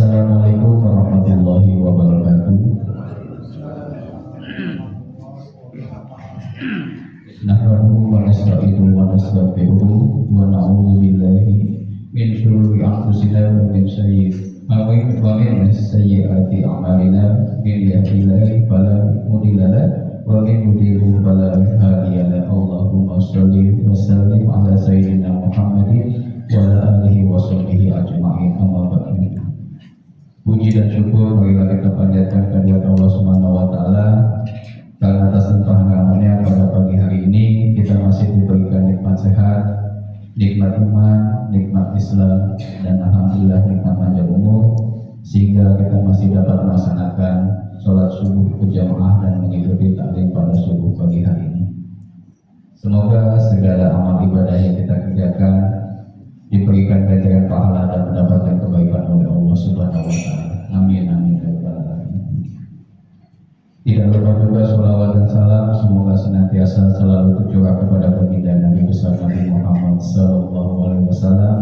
Assalamualaikum warahmatullahi wabarakatuh. Nahmaduhu wa nasta'inuhu wa nastaghfiruh wa na'udzu billahi min shururi anfusina wa min sayyi'ati a'malina. Man yahdihillahu fala mudilla lahu wa man yudlil fala hadiya lahu. Allahumma shalli wa sallim ala sayyidina Muhammadin wa ala alihi wa sahbihi ajma'in. Amma ba'du. Puji dan syukur marilah kita panjatkan kehadirat Allah Subhanahu wa taala karena atas limpahan karunia pada pagi hari ini kita masih diberikan nikmat sehat, nikmat iman, nikmat Islam, dan alhamdulillah nikmat panjang umur sehingga kita masih dapat melaksanakan sholat subuh berjamaah dan mengikuti taklim pada subuh pagi hari ini. Semoga segala amal ibadah yang kita kerjakan diberikan ganjaran pahala dan mendapatkan kebaikan oleh Allah Subhanahu wa taala. Amin amin ya rabbal alamin. Tidak lupa juga sholawat dan salam semoga senantiasa selalu tercurah kepada baginda Nabi besar Nabi Muhammad sallallahu alaihi wasallam,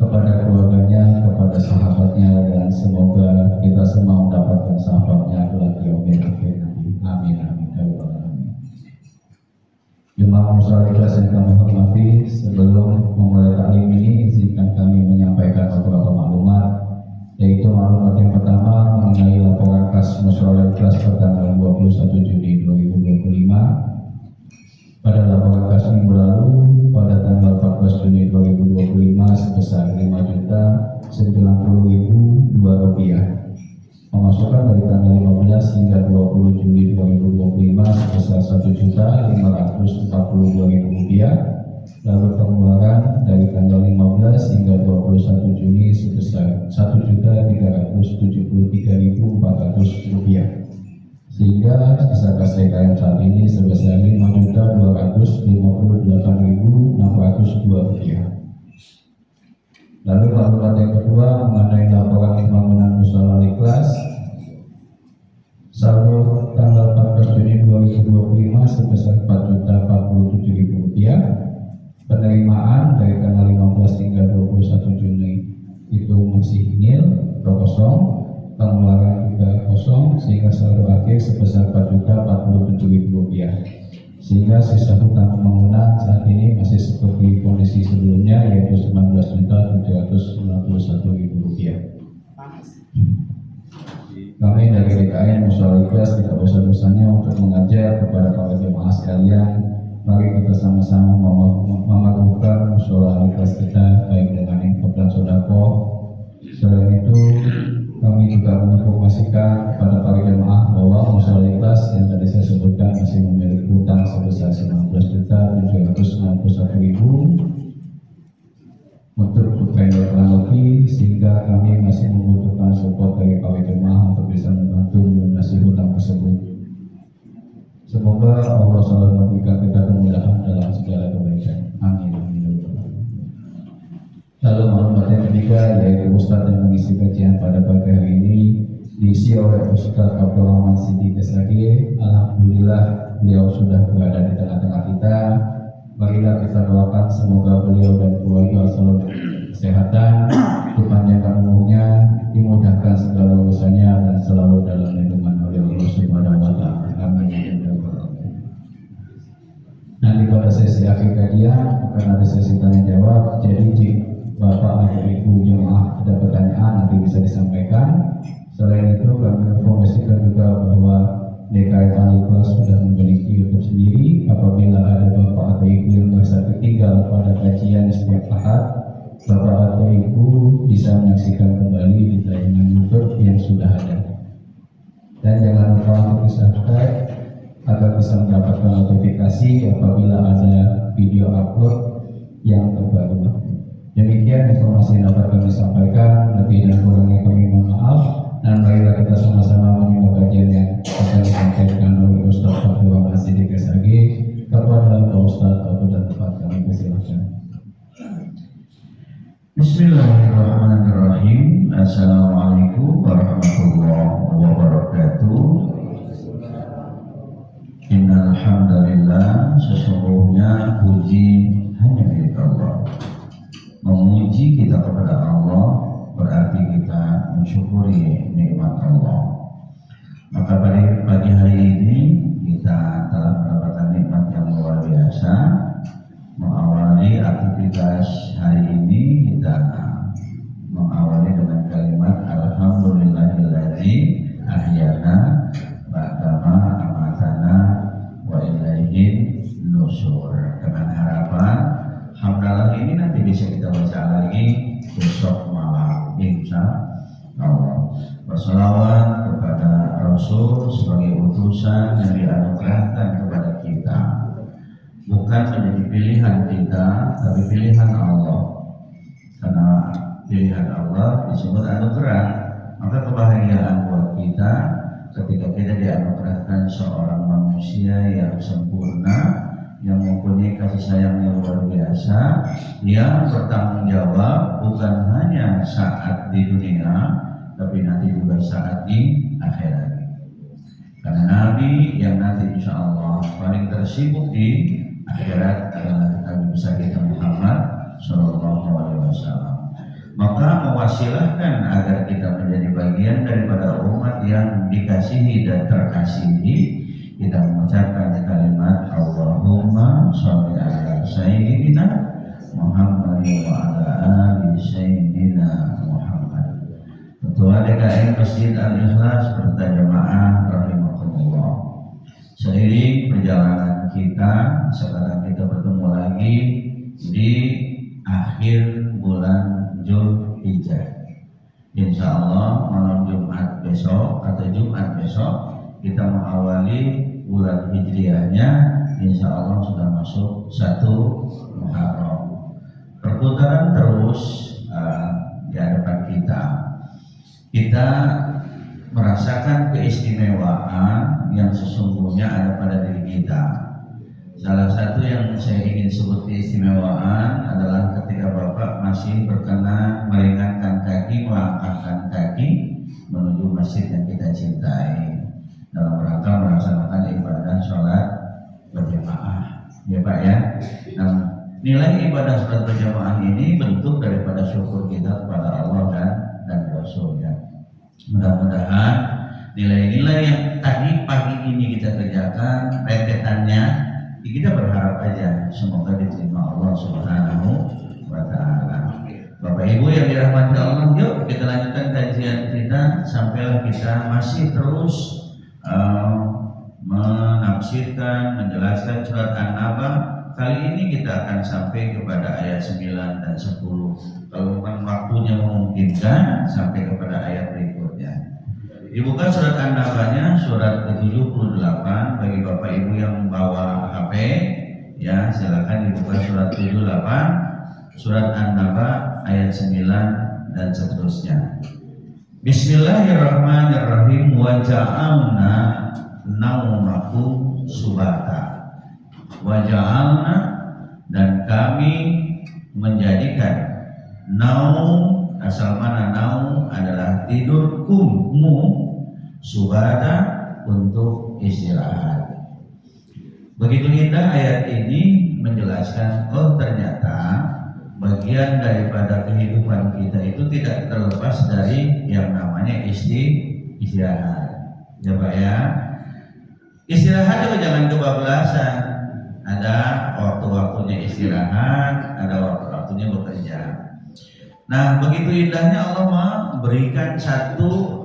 kepada keluarganya, kepada sahabatnya, dan semoga kita semua mendapatkan sahabatnya kelak di yaumil akhir nanti. Amin amin ya rabbal alamin. Jemaah muslim yang kami hormati, sebelum memulai taklim ini izinkan kami menyampaikan beberapa maklumat, yaitu maklumat yang pertama mengenai laporan kas musyawarah kelas pertanggal 21 Juni 2025. Pada laporan kas minggu lalu pada tanggal 14 Juni 2025 sebesar Rp5.090.002. Pemasukan dari tanggal 15 hingga 20 Juni 2025 sebesar Rp1.542.000. Lalu pengeluaran dari tanggal 15 hingga 21 Juni sebesar Rp1.373.400. Sehingga sisa kas TKM saat ini sebesar Rp5.258.602. Lalu maklumat yang kedua mengenai laporan pembangunan mushola Al-Ikhlas. Saldo tanggal 14 Juni 2025 sebesar Rp4.047.000. Penerimaan dari tanggal 15 hingga 21 Juni itu masih nil atau kosong, pengeluaran juga kosong, sehingga saldo akhir sebesar Rp4.047.000. Sehingga sisa hutang pembangunan saat ini masih seperti kondisi sebelumnya, yaitu Rp19.791.000. Kami dari DKM Mushola Ikhlas tidak bosan-bosannya untuk mengajak kepada para jemaah sekalian, mari kita sama-sama memajukan mushola Ikhlas kita baik dengan infak dan sedekah. Selain itu, kami juga menginformasikan kepada para jemaah bahwa mushola Ikhlas yang tadi saya sebutkan masih memiliki hutang sebesar Rp19.791.000 untuk vendor teknologi, sehingga kami masih membutuhkan support dari para jemaah untuk bisa membantu melunasi hutang tersebut. Semoga Allah selalu memberikan kita kemudahan dalam segala kebaikan. Amin. Lalu maklumat yang ketiga yaitu Ustadz yang mengisi kajian pada pagi hari ini diisi oleh Ustadz Abdurrahman Siddiq SAG. Alhamdulillah beliau sudah berada di tengah-tengah kita. Marilah kita doakan semoga beliau dan keluarga selalu kesehatan, dipanjangkan umurnya, dimudahkan segala urusannya, dan selalu dalam lindungan oleh Allah Subhanahu wa taala. Amin. Nanti pada sesi akhir kajian akan ada sesi tanya jawab. Jadi jika Bapak atau Ibu jemaah ada pertanyaan nanti bisa disampaikan. Selain itu kami informasikan juga bahwa DKM Al-Ikhlas sudah memiliki YouTube sendiri. Apabila ada Bapak atau Ibu yang merasa ketinggalan pada kajian setiap Ahad, Bapak atau Ibu bisa menyaksikan kembali di tayangan YouTube yang sudah ada. Dan jangan lupa untuk di-subscribe agar bisa mendapatkan notifikasi apabila ada video upload yang terbaru. Demikian informasi yang dapat kami sampaikan. Lebih dan kurangnya kami mohon maaf, dan marilah kita sama-sama menyimak kajian yang akan disampaikan oleh Ustadz Abdurrahman Siddiq SAG. Kepada Pak Ustadz, waktu dan tempat kami persilakan. Bismillahirrahmanirrahim. Assalamualaikum warahmatullahi wabarakatuh. Innal hamdalillah, sesungguhnya puji hanya milik Allah. Memuji kita kepada Allah berarti kita mensyukuri nikmat Allah. Maka pada pagi hari ini kita telah mendapatkan nikmat yang luar biasa. Mengawali aktivitas hari ini kita mengawali dengan kalimat Alhamdulillahilladzi ahyana ba'dama amatana wa ilaihin nusur, dengan harapan hamdalah ini nanti bisa kita baca lagi besok malam insya Allah. Berselawat kepada Rasul sebagai utusan yang dianugerahkan kepada kita, bukan menjadi pilihan kita tapi pilihan Allah. Karena pilihan Allah disebut anugerah, maka kebahagiaan buat kita ketika kita dianugerahkan seorang manusia yang sempurna, yang mempunyai kasih sayang yang luar biasa, yang bertanggung jawab bukan hanya saat di dunia tapi nanti juga saat di akhirat. Karena Nabi yang nanti insya Allah paling tersibuk di akhirat adalah Nabi besar kita Muhammad Sallallahu Alaihi Wasallam. Maka mewasilahkan agar kita menjadi bagian daripada umat yang dikasihi dan terkasihi, kita mengucapkan kalimat Allahumma sholli ala sayyidina Muhammad wa ala ali sayyidina Muhammad. Ketua DKM Masjid Al-Ikhlas serta jemaah rahimakumullah. Seiring perjalanan kita, sekarang kita bertemu lagi di akhir bulan Zulhijjah. Insya Allah malam Jumat besok atau Jumat besok kita mengawali bulan Hijriahnya. Insya Allah sudah masuk 1 Muharram. Perputaran terus di hadapan kita merasakan keistimewaan yang sesungguhnya ada pada diri kita. Salah satu yang saya ingin sebut keistimewaan adalah ketika Bapak masih berkenan meringankan kaki, melangkahkan kaki menuju masjid yang kita cintai dalam rangka melaksanakan ibadah sholat berjamaah, ya Pak ya. Nah, nilai ibadah sholat berjamaah ini bentuk daripada syukur kita kepada Allah dan Rasulnya. Mudah-mudahan nilai-nilai yang tadi pagi ini kita kerjakan rentetannya, kita berharap aja semoga diterima Allah Subhanahu wa Ta'ala. Bapak Ibu yang dirahmati Allah, yuk kita lanjutkan kajian kita sampailah kita masih terus menafsirkan, menjelaskan surat An-Naba. Kali ini kita akan sampai kepada ayat 9 dan 10. Kalau memang waktunya memungkinkan sampai kepada ayat berikutnya. Dibuka surat An-Nabanya, surat ke-78 bagi Bapak Ibu yang membawa HP, ya silakan dibuka surat 78, surat An-Naba ayat 9 dan seterusnya. Bismillahirrahmanirrahim. Wa ja'alna naumakum subata. Wa ja'alna, dan kami menjadikan naum, asal mana naum adalah tidurmu, subata untuk istirahat. Begitu indah ayat ini menjelaskan, oh ternyata bagian daripada kehidupan kita itu tidak terlepas dari yang namanya istirahat. Ya Pak ya. Istirahat itu jangan kebablasan. Ada waktu-waktunya istirahat, ada waktu-waktunya bekerja. Nah, begitu indahnya Allah memberikan satu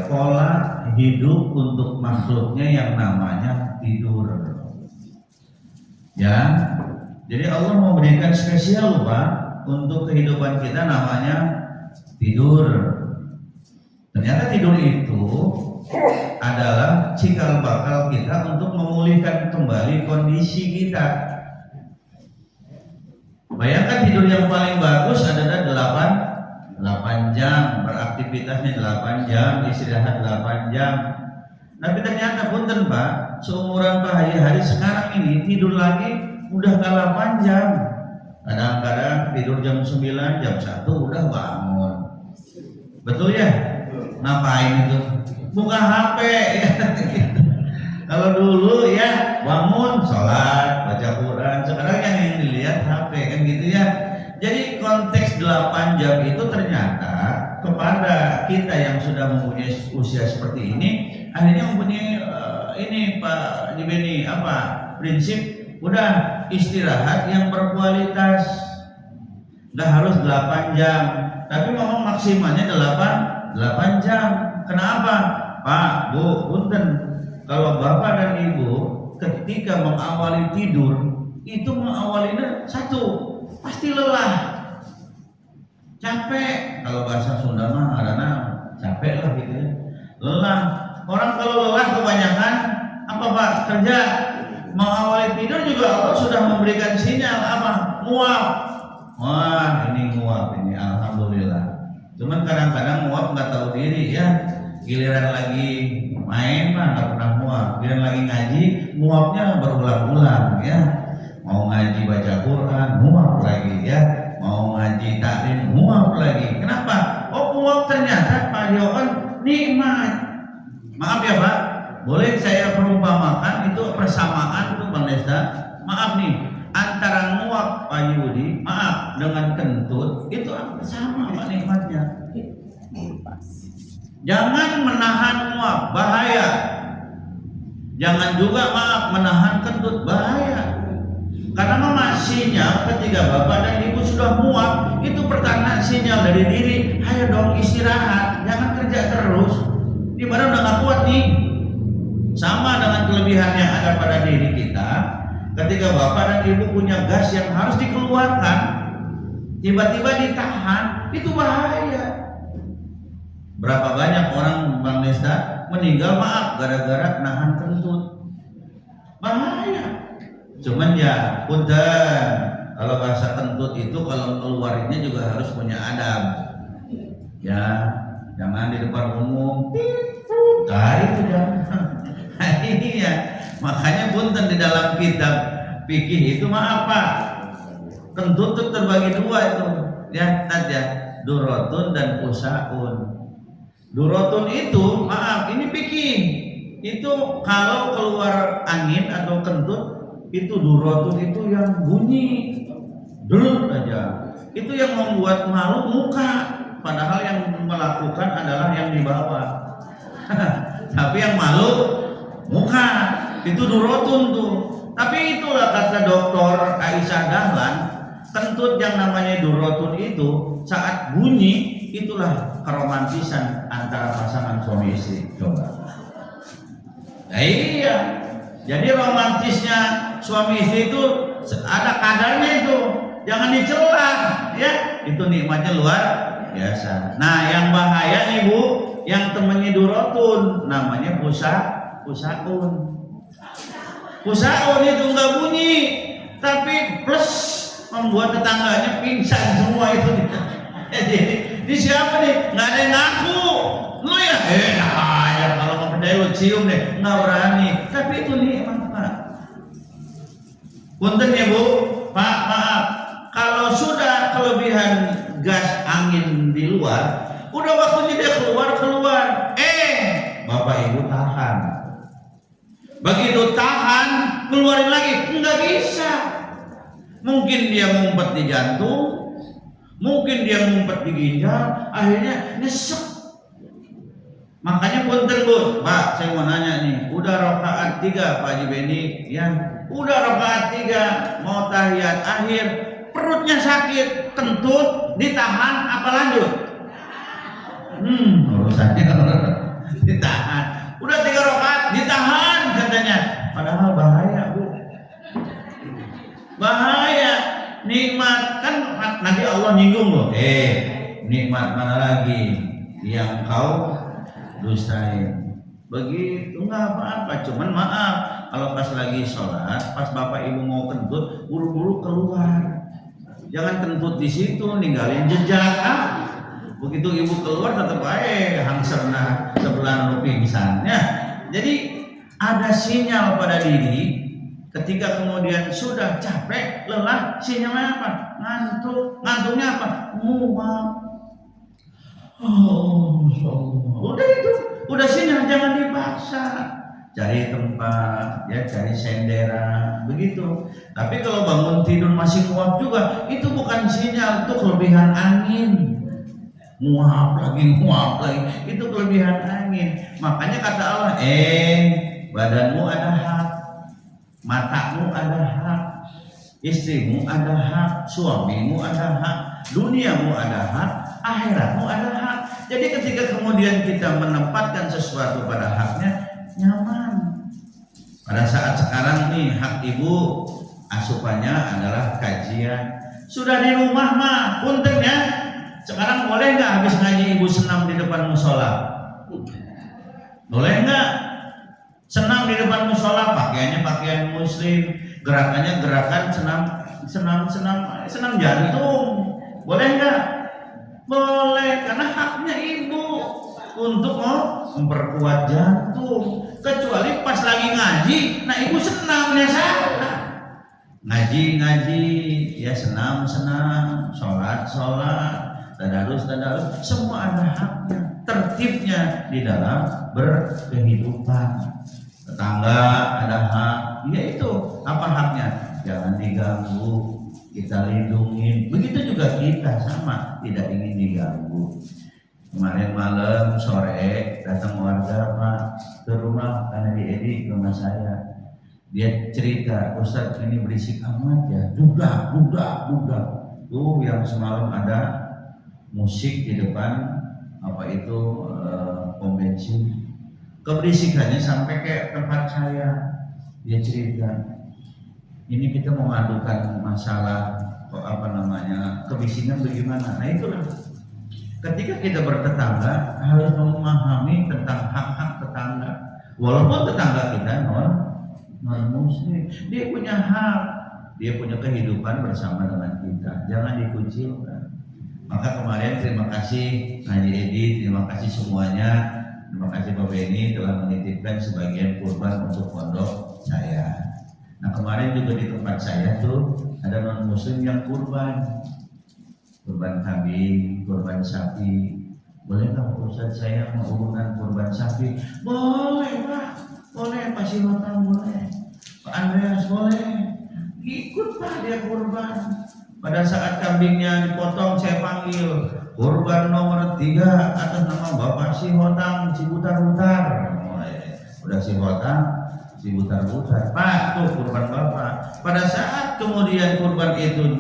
pola hidup untuk makhluknya yang namanya tidur. Ya, jadi Allah memberikan spesial Pak untuk kehidupan kita namanya tidur. Ternyata tidur itu adalah cikal bakal kita untuk memulihkan kembali kondisi kita. Bayangkan tidur yang paling bagus adalah 8 jam, beraktivitasnya 8 jam, istirahat 8 jam. Tapi ternyata punten Pak, seumuran Pak hari-hari sekarang ini tidur lagi udah gak 8 jam. Kadang-kadang tidur jam 9, jam 1 udah bangun. Betul ya? Ngapain itu? Buka HP ya. Kalau dulu ya bangun, sholat, baca Quran. Sekarang yang dilihat HP kan gitu ya. Jadi konteks 8 jam itu ternyata kepada kita yang sudah mempunyai usia seperti ini, akhirnya mempunyai ini Pak Jibeni prinsip udah istirahat yang berkualitas, nggak harus 8 jam, tapi memang maksimalnya 8 jam. Kenapa Pak Bu punten, kalau Bapak dan Ibu ketika mengawali tidur itu mengawalinya satu, pasti lelah, capek. Kalau bahasa Sunda mah adana capek lah gitu ya, lelah. Orang kalau lelah kebanyakan apa Pak kerja mengawali tidur juga Allah sudah memberikan sinyal muap. Wah ini muap ini, alhamdulillah. Cuman kadang-kadang muap nggak tahu diri ya, giliran lagi main mah nggak pernah muap, giliran lagi ngaji muapnya berulang-ulang ya. Mau ngaji baca Quran muap lagi ya, mau ngaji taklim muap lagi. Kenapa? Muap ternyata Pak Yohan nikmat. Maaf ya Pak, boleh saya perumpamakan itu persamaan tuh Bang Desta. Maaf nih, antara muap Pak Yudi dengan kentut itu sama Pak nikmatnya. Jangan menahan muap, bahaya. Jangan juga menahan kentut, bahaya. Karena memang sinyal ketika Bapak dan Ibu sudah muak, itu pertanda sinyal dari diri, ayo dong istirahat, jangan kerja terus. Ini baru udah gak kuat nih. Sama dengan kelebihan yang ada pada diri kita, ketika Bapak dan Ibu punya gas yang harus dikeluarkan, tiba-tiba ditahan, itu bahaya. Berapa banyak orang Bang Desta meninggal gara-gara nahan kentut, bahaya. Cuman ya punten, kalau bahasa kentut itu kalau keluarinnya juga harus punya adab ya, jangan di depan umum itu jangan. Ini ya makanya punten di dalam kitab fikih itu Pak, kentut itu terbagi dua itu ya, durotun dan usaun. Durotun itu ini fikih itu kalau keluar angin atau kentut itu durotun itu yang bunyi dulu aja, itu yang membuat malu muka, padahal yang melakukan adalah yang di bawah. Tapi yang malu muka, itu durotun tuh. Tapi itulah kata Dokter Aisyah Dahlan, kentut yang namanya durotun itu saat bunyi itulah keromantisan antara pasangan suami istri. Coba. Iya. Jadi romantisnya suami istri itu ada kadarnya itu, jangan dicela ya. Itu nikmatnya luar biasa. Nah, yang bahaya nih Bu, yang temennya durotun namanya pusaun. Pusaun itu enggak bunyi, tapi plus membuat tetangganya pingsan semua itu. Jadi ini siapa nih? Nggak ada yang ngaku. Lu ya? Ya kalau nggak percaya lu cium deh. Nggak berani. Tapi itu nikmat Pak. Punten ya Bu, Pak maaf. Kalau sudah kelebihan gas angin di luar, udah waktunya dia keluar. Bapak Ibu tahan. Begitu tahan, keluarin lagi. Nggak bisa. Mungkin dia ngumpet di jantung, mungkin dia ngumpet di ginjal, akhirnya nyesek. Makanya punten Bu, Pak, saya mau nanya nih, udah rakaat 3 Pak Haji Beni, ya, udah rakaat 3 mau tahiyat akhir, perutnya sakit, kentut, ditahan apa lanjut? Urusannya ditahan. Udah 3 rakaat ditahan katanya, padahal bahaya Bu. Bahaya. Nikmat kan nanti Allah nyinggung loh. Nikmat mana lagi yang kau dustain? Begitu nggak apa-apa. Cuman maaf kalau pas lagi sholat, pas Bapak Ibu mau kentut, buru-buru keluar. Jangan kentut di situ, ninggalin jejak. Begitu Ibu keluar tetap aja hangserna sebelah nu pingsan. Ya. Jadi ada sinyal pada diri. Ketika kemudian sudah capek, lelah, sinyalnya apa? Ngantuk. Ngantuknya apa? Mual. Udah itu, udah sinyal, jangan dipaksa. cari tempat, ya cari senderan, begitu. Tapi kalau bangun tidur masih nguap juga, itu bukan sinyal, itu kelebihan angin. Nguap lagi, itu kelebihan angin. Makanya kata Allah, badanmu ada hak, matamu ada hak, istrimu ada hak, suamimu ada hak, duniamu ada hak, akhiratmu ada hak. Jadi ketika kemudian kita menempatkan sesuatu pada haknya, nyaman. Pada saat sekarang nih hak ibu asupannya adalah kajian. Sudah di rumah mah punten ya. Sekarang boleh nggak habis ngaji ibu senam di depan musola? Boleh nggak? Senam di depan musola, pakaiannya pakaian muslim, gerakannya gerakan senam jantung. Boleh nggak? Boleh, karena haknya ibu untuk memperkuat jantung. Kecuali pas lagi ngaji, nah ibu senam ya salah. Ngaji ya senam, sholat, tadarus, semua ada haknya, tertibnya di dalam berkehidupan. Tetangga ada hak, yaitu apa haknya? Jangan diganggu, kita lindungin. Begitu juga kita sama, tidak ingin diganggu. Kemarin malam sore datang warga Pak ke rumah karena di rumah saya. Dia cerita, Ustaz ini berisik amat ya, dudak. Tuh yang semalam ada musik di depan pom bensin. Keberisikannya sampai ke tempat saya. Dia cerita, ini kita mau mengadukan masalah kebisingan bagaimana. Nah itulah. Ketika kita bertetangga harus memahami tentang hak-hak tetangga. Walaupun tetangga kita non muslim, dia punya hak, dia punya kehidupan bersama dengan kita. Jangan dikucilkan. Maka kemarin terima kasih Haji Edi, terima kasih semuanya, terima kasih Pak Beni telah menitipkan sebagian kurban untuk pondok saya. Nah kemarin juga di tempat saya tuh ada non muslim yang kurban kambing, kurban sapi. Boleh nggak Ustaz saya mau urunan kurban sapi? Boleh Pak, boleh Pak Sihotan boleh, Pak Andreas boleh. Ikut Pak dia kurban. Pada saat kambingnya dipotong saya panggil kurban nomor 3 atas nama Bapak Sihotan Cibutar-butar. Udah Sihotan Cibutar-butar. Pak tuh kurban Bapak. Pada saat kemudian kurban itu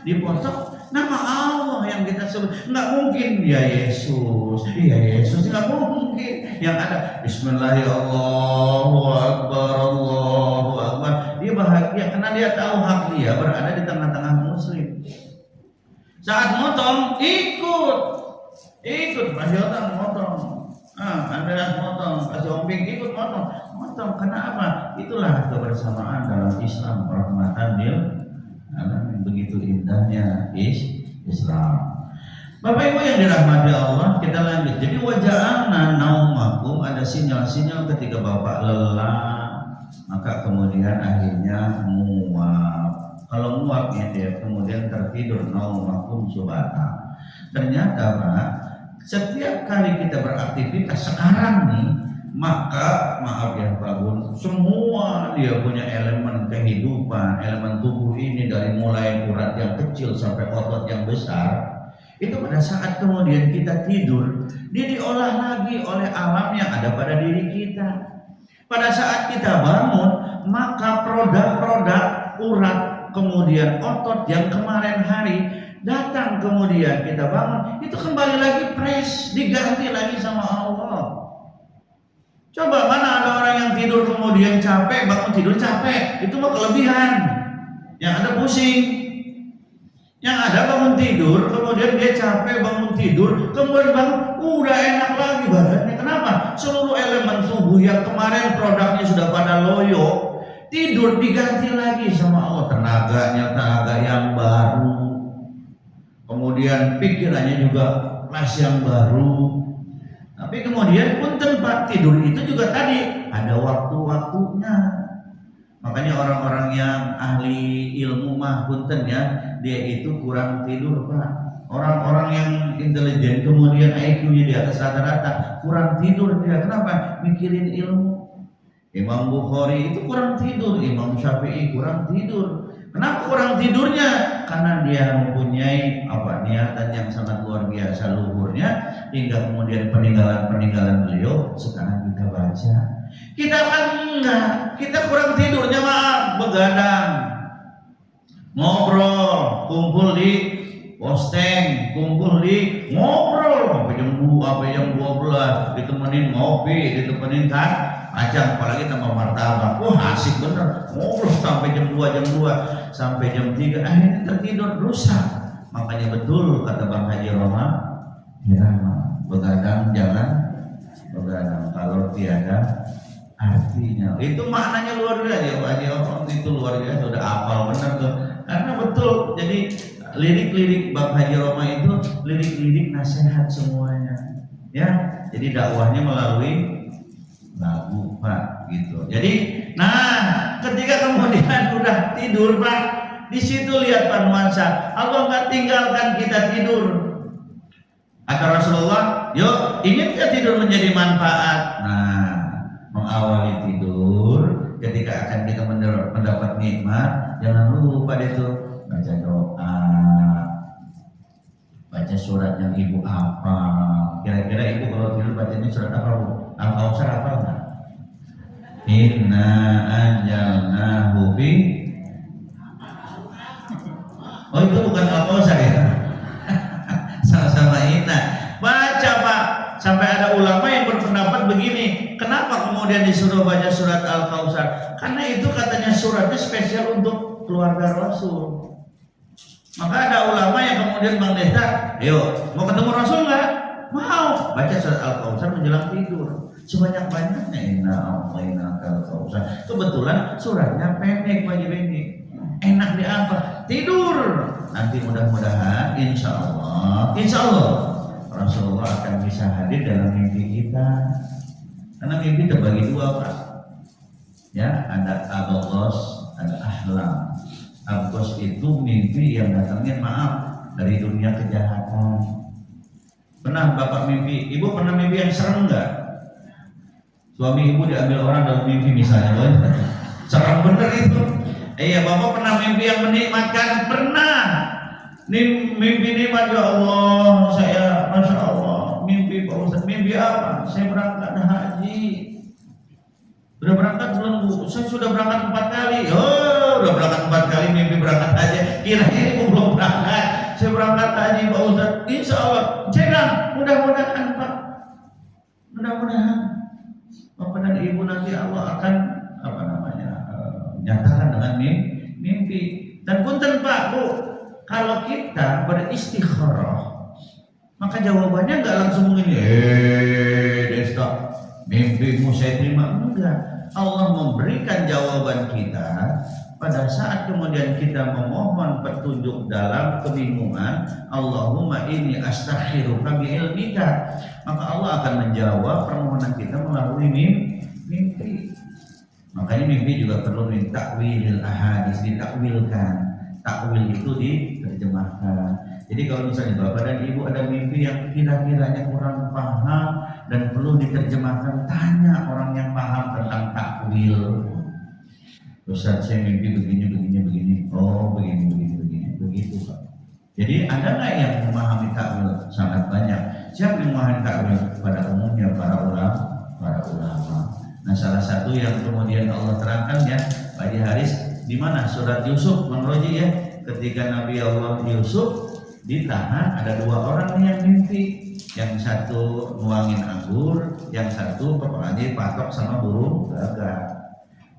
dipotong, nama Allah yang kita sebut. Nggak mungkin ya Yesus nggak mungkin. Yang ada Bismillahirrahmanirrahim, Allahu Akbar. Dia bahagia karena dia tahu hak dia berada di tengah-tengah muslim. Saat motong ikut Pak Yotan motong, Andreas motong, Pak Jombing ikut motong. Kenapa? Itulah kebersamaan dalam Islam, rahmatan lil alamin. Begitu indahnya Islam. Bapak Ibu yang dirahmati Allah, kita lanjut. Jadi waja'alna naumakum, ada sinyal-sinyal ketika Bapak lelah, maka kemudian akhirnya muap. Kalau muap ya dia kemudian tertidur, naumakum subata. Ternyata Pak, setiap kali kita beraktivitas sekarang nih, maka maaf ya Pak Bun, semua dia punya elemen kehidupan, elemen tubuh ini dari mulai urat yang kecil sampai otot yang besar. Itu pada saat kemudian kita tidur, dia diolah lagi oleh alam yang ada pada diri kita. Pada saat kita bangun, maka produk-produk urat kemudian otot yang kemarin hari datang kemudian kita bangun, itu kembali lagi fresh, diganti lagi sama Allah. Coba mana ada orang yang tidur kemudian capek, bangun tidur capek, itu mah kelebihan. Yang ada pusing. Yang ada bangun tidur, kemudian dia capek bangun tidur, kemudian bangun, udah enak lagi badannya. Kenapa? Seluruh elemen tubuh yang kemarin produknya sudah pada loyo, tidur diganti lagi sama Allah. Tenaganya tenaga yang baru. Kemudian pikirannya juga kelas yang baru. Tapi kemudian pun tempat tidur itu juga tadi ada waktu-waktunya. Makanya orang-orang yang ahli ilmu mah punten ya, dia itu kurang tidur Pak. Orang-orang intelijen, kemudian IQ-nya di atas rata-rata, kurang tidur dia. Kenapa? Mikirin ilmu. Imam Bukhari itu kurang tidur, Imam Syafi'i kurang tidur. Kenapa kurang tidurnya? Karena dia mempunyai niatan yang sangat luar biasa luhurnya, hingga kemudian peninggalan beliau sekarang kita baca. Kita kan enggak, kita kurang tidurnya, maaf, begadang, ngobrol, kumpul di posteng, kumpul di ngobrol sampai jam 2, sampai jam 12, ditemenin ngopi, ditemenin acang, apalagi tambah martabak. Wah, asik bener, ngobrol sampai jam 2, sampai jam 3, akhirnya tertidur, rusak. Makanya betul kata Bang Haji Roma, ya, begadang jangan begadang kalau tiada artinya. Itu maknanya luar biasa ya, Pak Haji Roma itu luar biasa, udah hafal bener tuh. Karena betul, jadi lirik-lirik Bang Haji Roma itu lirik-lirik nasihat semuanya. Ya, jadi dakwahnya melalui lagu, Pak, gitu. Jadi, nah, ketika kemudian udah tidur, Pak, di situ lihat Pak nuansa. Allah nggak tinggalkan kita tidur. Kata Rasulullah, yuk, ingat tidur menjadi manfaat. Nah, mengawali tidur, ketika akan kita mendapat nikmat, jangan lupa itu baca doa, baca surat yang ibu apa. Kira-kira ibu kalau tidur bacanya surat apa, Bu? Al-Kautsar apa enggak? Inna anjalnahu fi. Oh, itu bukan Al-Kautsar ya. Sama-sama inna. Baca, Pak. Sampai ada ulama yang berpendapat begini, kenapa kemudian disuruh baca surat Al-Kautsar? Karena itu katanya suratnya spesial untuk keluarga Rasul. Maka ada ulama yang kemudian Bang Desta, ayo, mau ketemu Rasul enggak? Mau. Baca surat Al-Kautsar menjelang tidur. Sebanyak-banyaknya inna a'tainakal kautsar. Kebetulan suratnya pendek, Pak Jibril. Enak di apa? Tidur. Nanti mudah-mudahan insya Allah Rasulullah akan bisa hadir dalam mimpi kita. Karena mimpi terbagi dua, Pak. Ya, ada abghos, ada ahlam. Abghos itu mimpi yang datangnya, maaf, dari dunia kejahatan. Pernah Bapak mimpi, Ibu pernah mimpi yang serem enggak? Suami Ibu diambil orang dalam mimpi misalnya, serem bener itu. Iya, Bapak pernah mimpi yang menikmatkan? Pernah. Mimpi nikmat, ya Allah, saya Masya Allah, mimpi Pak Ustaz. Mimpi apa? Saya berangkat haji. Sudah berangkat belum, Bu? Saya sudah berangkat 4 kali. Oh, udah berangkat 4 kali mimpi berangkat haji. Kira-kira Ibu belum berangkat. Saya berangkat haji, Pak Ustaz. Insya Allah. Jangan, mudah-mudahan, Pak. Mudah-mudahan Bapak dan Ibu nanti Allah akan nyatakan dengan mimpi. Dan punten, Pak, Bu, kalau kita beristikharah, maka jawabannya nggak langsung begini, Desta, mimpimu saya terima. Enggak. Allah memberikan jawaban kita pada saat kemudian kita memohon petunjuk dalam kebingungan. Allahumma inni astakhiruka bi'ilmika. Maka Allah akan menjawab permohonan kita melalui mimpi. Makanya mimpi juga perlu ditakwilil ahadits, ditakwilkan. Takwil itu diterjemahkan. Jadi kalau misalnya Bapak dan Ibu ada mimpi yang kira-kiranya kurang paham dan perlu diterjemahkan, tanya orang yang paham tentang takwil. Ustaz, saya mimpi begini. Oh, begini. Begitu, Pak. Jadi ada nggak yang memahami takwil? Sangat banyak. Siapa yang memahami takwil? Pada umumnya para ulama. Nah, salah satu yang kemudian Allah terangkan ya, Pak Haris, di mana surat Yusuf, Bang Roji ya, ketika Nabi Allah Yusuf ditahan, ada 2 orang yang mimpi. Yang satu nuangin anggur, yang satu kepalanya patok sama burung gagak.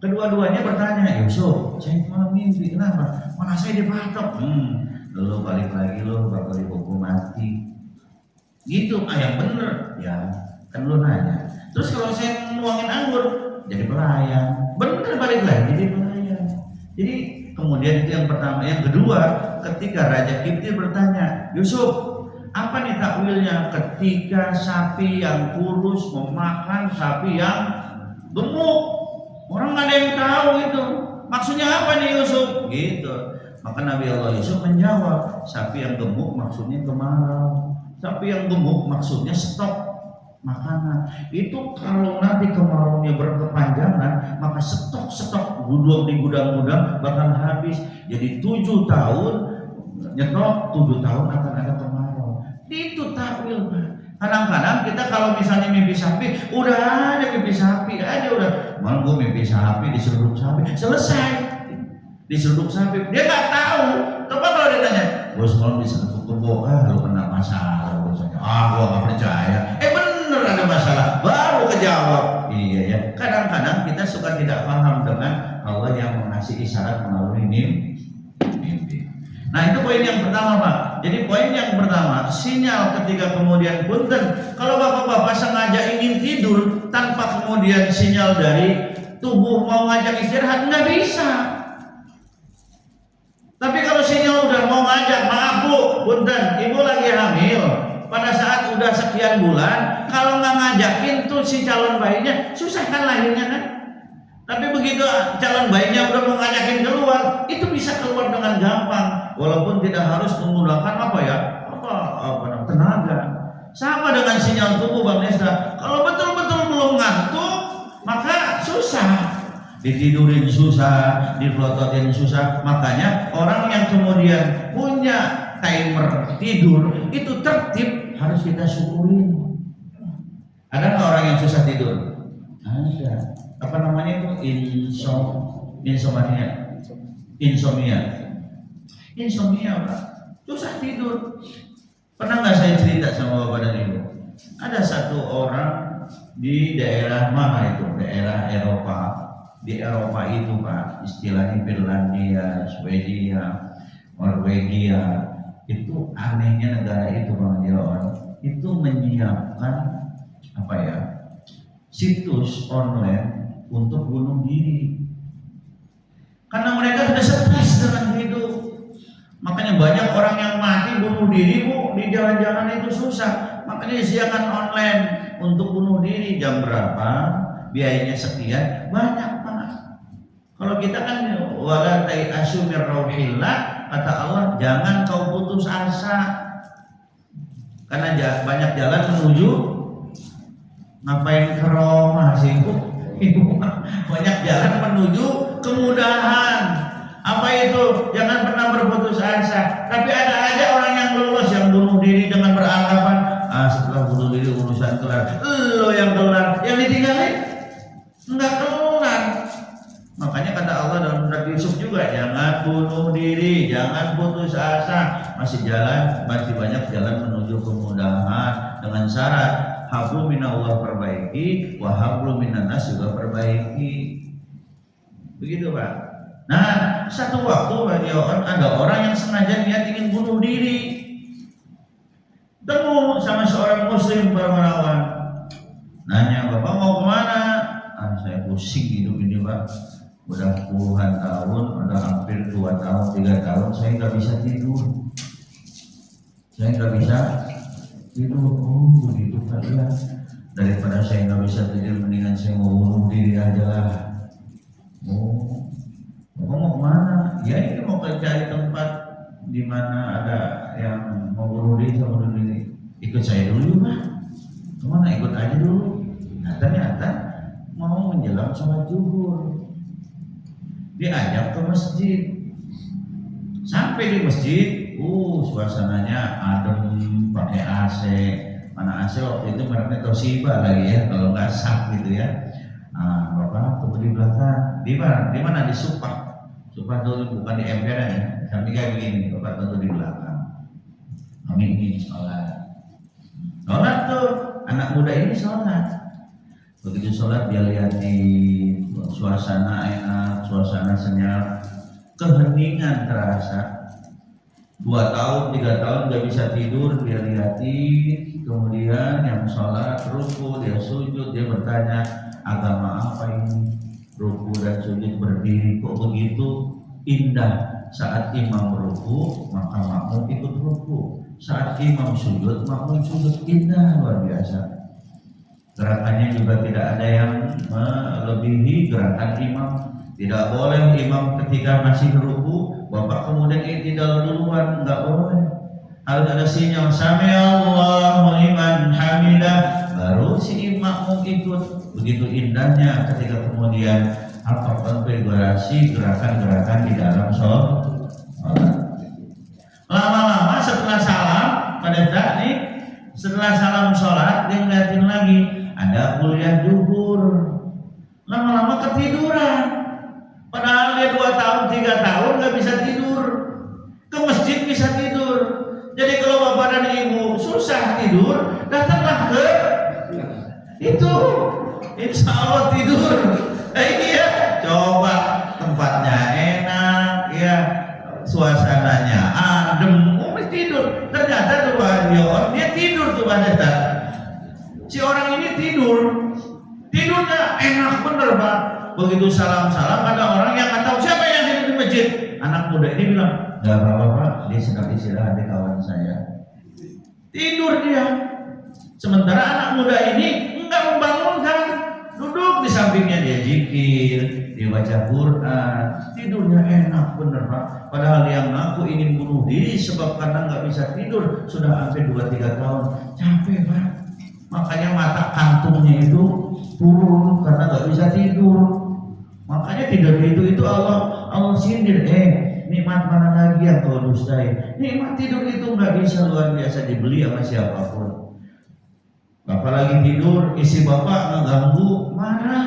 Kedua-duanya bertanya, Yusuf, saya malah mimpi, kenapa? Mana saya dipatok? Lalu balik lagi lo bakal dihukum mati. Gitu, yang bener ya, kan lo nanya. Terus kalau saya nuangin anggur, jadi pelayan. Bener, balik lagi jadi pelayan. Jadi kemudian itu yang pertama. Yang kedua, ketika Raja Kipti bertanya, Yusuf, apa nih takwilnya ketika sapi yang kurus memakan sapi yang gemuk? Orang nggak ada yang tahu itu. Maksudnya apa nih Yusuf? Gitu. Maka Nabi Allah Yusuf menjawab, sapi yang gemuk maksudnya kemarau. Tapi yang gemuk maksudnya stop makanan. Itu kalau nanti kemaraunya berkepanjangan, maka stok gudang di gudang-gudang bakal habis. Jadi 7 tahun nyetok, 7 tahun akan ada kemarau. Itu takwil, Pak. Kadang-kadang kita kalau misalnya mimpi sapi, udah ada mimpi sapi aja udah. Malah gue mimpi sapi, diseruduk sapi, selesai. Diseruduk sapi, dia nggak tahu. Coba kalau dia tanya, gue semalam diseruduk kebo, lu kena masalah. Gue nggak percaya. Bener ada masalah, baru kejawab. Iya ya. Kadang-kadang kita suka tidak paham dengan Allah yang mengasih isyarat melalui mimpi. Nah itu poin yang pertama, Pak. Jadi poin yang pertama, sinyal ketika kemudian punten, kalau bapak-bapak sengaja ingin tidur tanpa kemudian sinyal dari tubuh mau ngajak istirahat, nggak bisa. Tapi kalau sinyal udah mau ngajak, maaf Bu, punten, ibu lagi hamil. Pada saat udah sekian bulan, kalau nggak ngajakin tuh si calon bayinya, susah kan lahirnya kan? Tapi begitu calon bayinya udah mau ngajakin keluar, itu bisa keluar dengan gampang, walaupun tidak harus menggunakan tenaga. Sama dengan sinyal tubuh, Bang Nesta. Kalau betul-betul belum ngantuk, maka susah. Ditidurin susah, dipelototin susah. Makanya orang yang kemudian punya timer tidur itu tertib, harus kita syukurin. Ada nggak orang yang susah tidur? Ada. Apa namanya itu? Insomnia, Pak. Susah tidur. Pernah nggak saya cerita sama Bapak dan Ibu? Ada satu orang di daerah mana itu? Daerah Eropa. Di Eropa itu, Pak, istilahnya Finlandia, Swedia, Norwegia. Itu anehnya negara itu, Bang Jawan, itu menyiapkan situs online untuk bunuh diri karena mereka sudah stres dengan hidup. Makanya banyak orang yang mati bunuh diri, Bu, di jalan-jalan itu susah. Makanya disediakan online untuk bunuh diri. Jam berapa, biayanya sekian, banyak, Pak. Kalau kita kan wala tai'asyu mir rauhillah, kata Allah, jangan kau putus asa. Karena banyak jalan menuju, ngapain ke Roma sih, Bu? Banyak jalan menuju kemudahan. Apa itu? Jangan pernah berputus asa. Tapi ada aja orang yang lolos, yang bunuh diri dengan beranggapan, setelah bunuh diri urusan kelar. Lo yang kelar, yang ditinggalin enggak kelar. Makanya kata Allah dalam surat Yusuf juga, jangan bunuh diri, jangan putus asa. Masih banyak jalan menuju kemudahan dengan syarat hablu minallah perbaiki, wa hablu minannas juga perbaiki. Begitu, Pak. Nah, satu waktu ada orang yang sengaja niat ingin bunuh diri. Temu sama seorang muslim perempuan. Nanya, Bapak mau kemana? Saya pusing hidup ini, Pak. Udah puluhan tahun, udah hampir 2 tahun, 3 tahun, saya nggak bisa tidur. Oh, begitu Pak ya. Daripada saya nggak bisa tidur, mendingan saya mau bunuh diri aja lah. Mau kemana? Ya ini mau cari tempat di mana ada yang mau bunuh diri, ikut saya dulu, Pak. Kemana? Ikut aja dulu. Nah, ternyata mau menjelang sholat zuhur, diajak ke masjid. Sampai di masjid, suasananya adem, pakai AC. Mana AC waktu itu mereknya Toshiba lagi ya, kalau nggak sak gitu ya. Bapak tunggu di belakang. Di mana? Di Supah dulu, bukan di emperan ya. Kami kayak begini, Bapak tunggu di belakang. Kami ini sholat tuh, anak muda ini sholat. Begitu sholat dia lihat di suasana enak, suasana senyap, keheningan terasa. 2 tahun, 3 tahun gak bisa tidur, dia lihatin. Kemudian yang sholat ruku, dia sujud, dia bertanya, agama apa ini? Ruku dan sujud berdiri kok begitu indah. Saat imam ruku, maka makmum ikut ruku. Saat imam sujud, makmum sujud, indah, luar biasa. Gerakannya juga tidak ada yang melebihi gerakan imam. Tidak boleh imam ketika masih ruku, Bapak kemudian tidak duluan, enggak boleh. Harus ada sinyal, sami Allah ikut. Begitu indahnya ketika kemudian konfigurasi gerakan-gerakan di dalam sholat. Lama-lama setelah salam pada saat nih, setelah salam sholat dia ngeliatin lagi ada kuliah zuhur. Lama-lama ketiduran. Padahal dia 2 tahun 3 tahun nggak bisa tidur. Ke masjid bisa tidur. Jadi kalau bapak dan ibu susah tidur, datanglah ke itu. Insya Allah tidur. Ini ya, coba tempatnya enak, ya suasananya adem, tidur. Ternyata tuh dia tidur tuh pada saat si orang ini tidurnya enak bener Pak. Begitu salam-salam ada orang yang nggak tahu siapa yang tidur di masjid. Anak muda ini bilang, nggak apa-apa Pak, dia sedang istirahat di kawan saya. Tidur dia. Sementara anak muda ini nggak membangunkan, duduk di sampingnya dia zikir, dia baca Quran, tidurnya enak bener Pak. Padahal dia ngaku ingin bunuh diri sebab karena nggak bisa tidur sudah hampir 2-3 tahun, capek Pak. Makanya mata kantungnya itu turun karena nggak bisa tidur. Makanya tidur itu Allah sindir. Nikmat mana lagi yang kau dustai? Nikmat tidur itu nggak bisa luar biasa dibeli sama siapapun. Bapak lagi tidur, istri bapak ngeganggu, marah.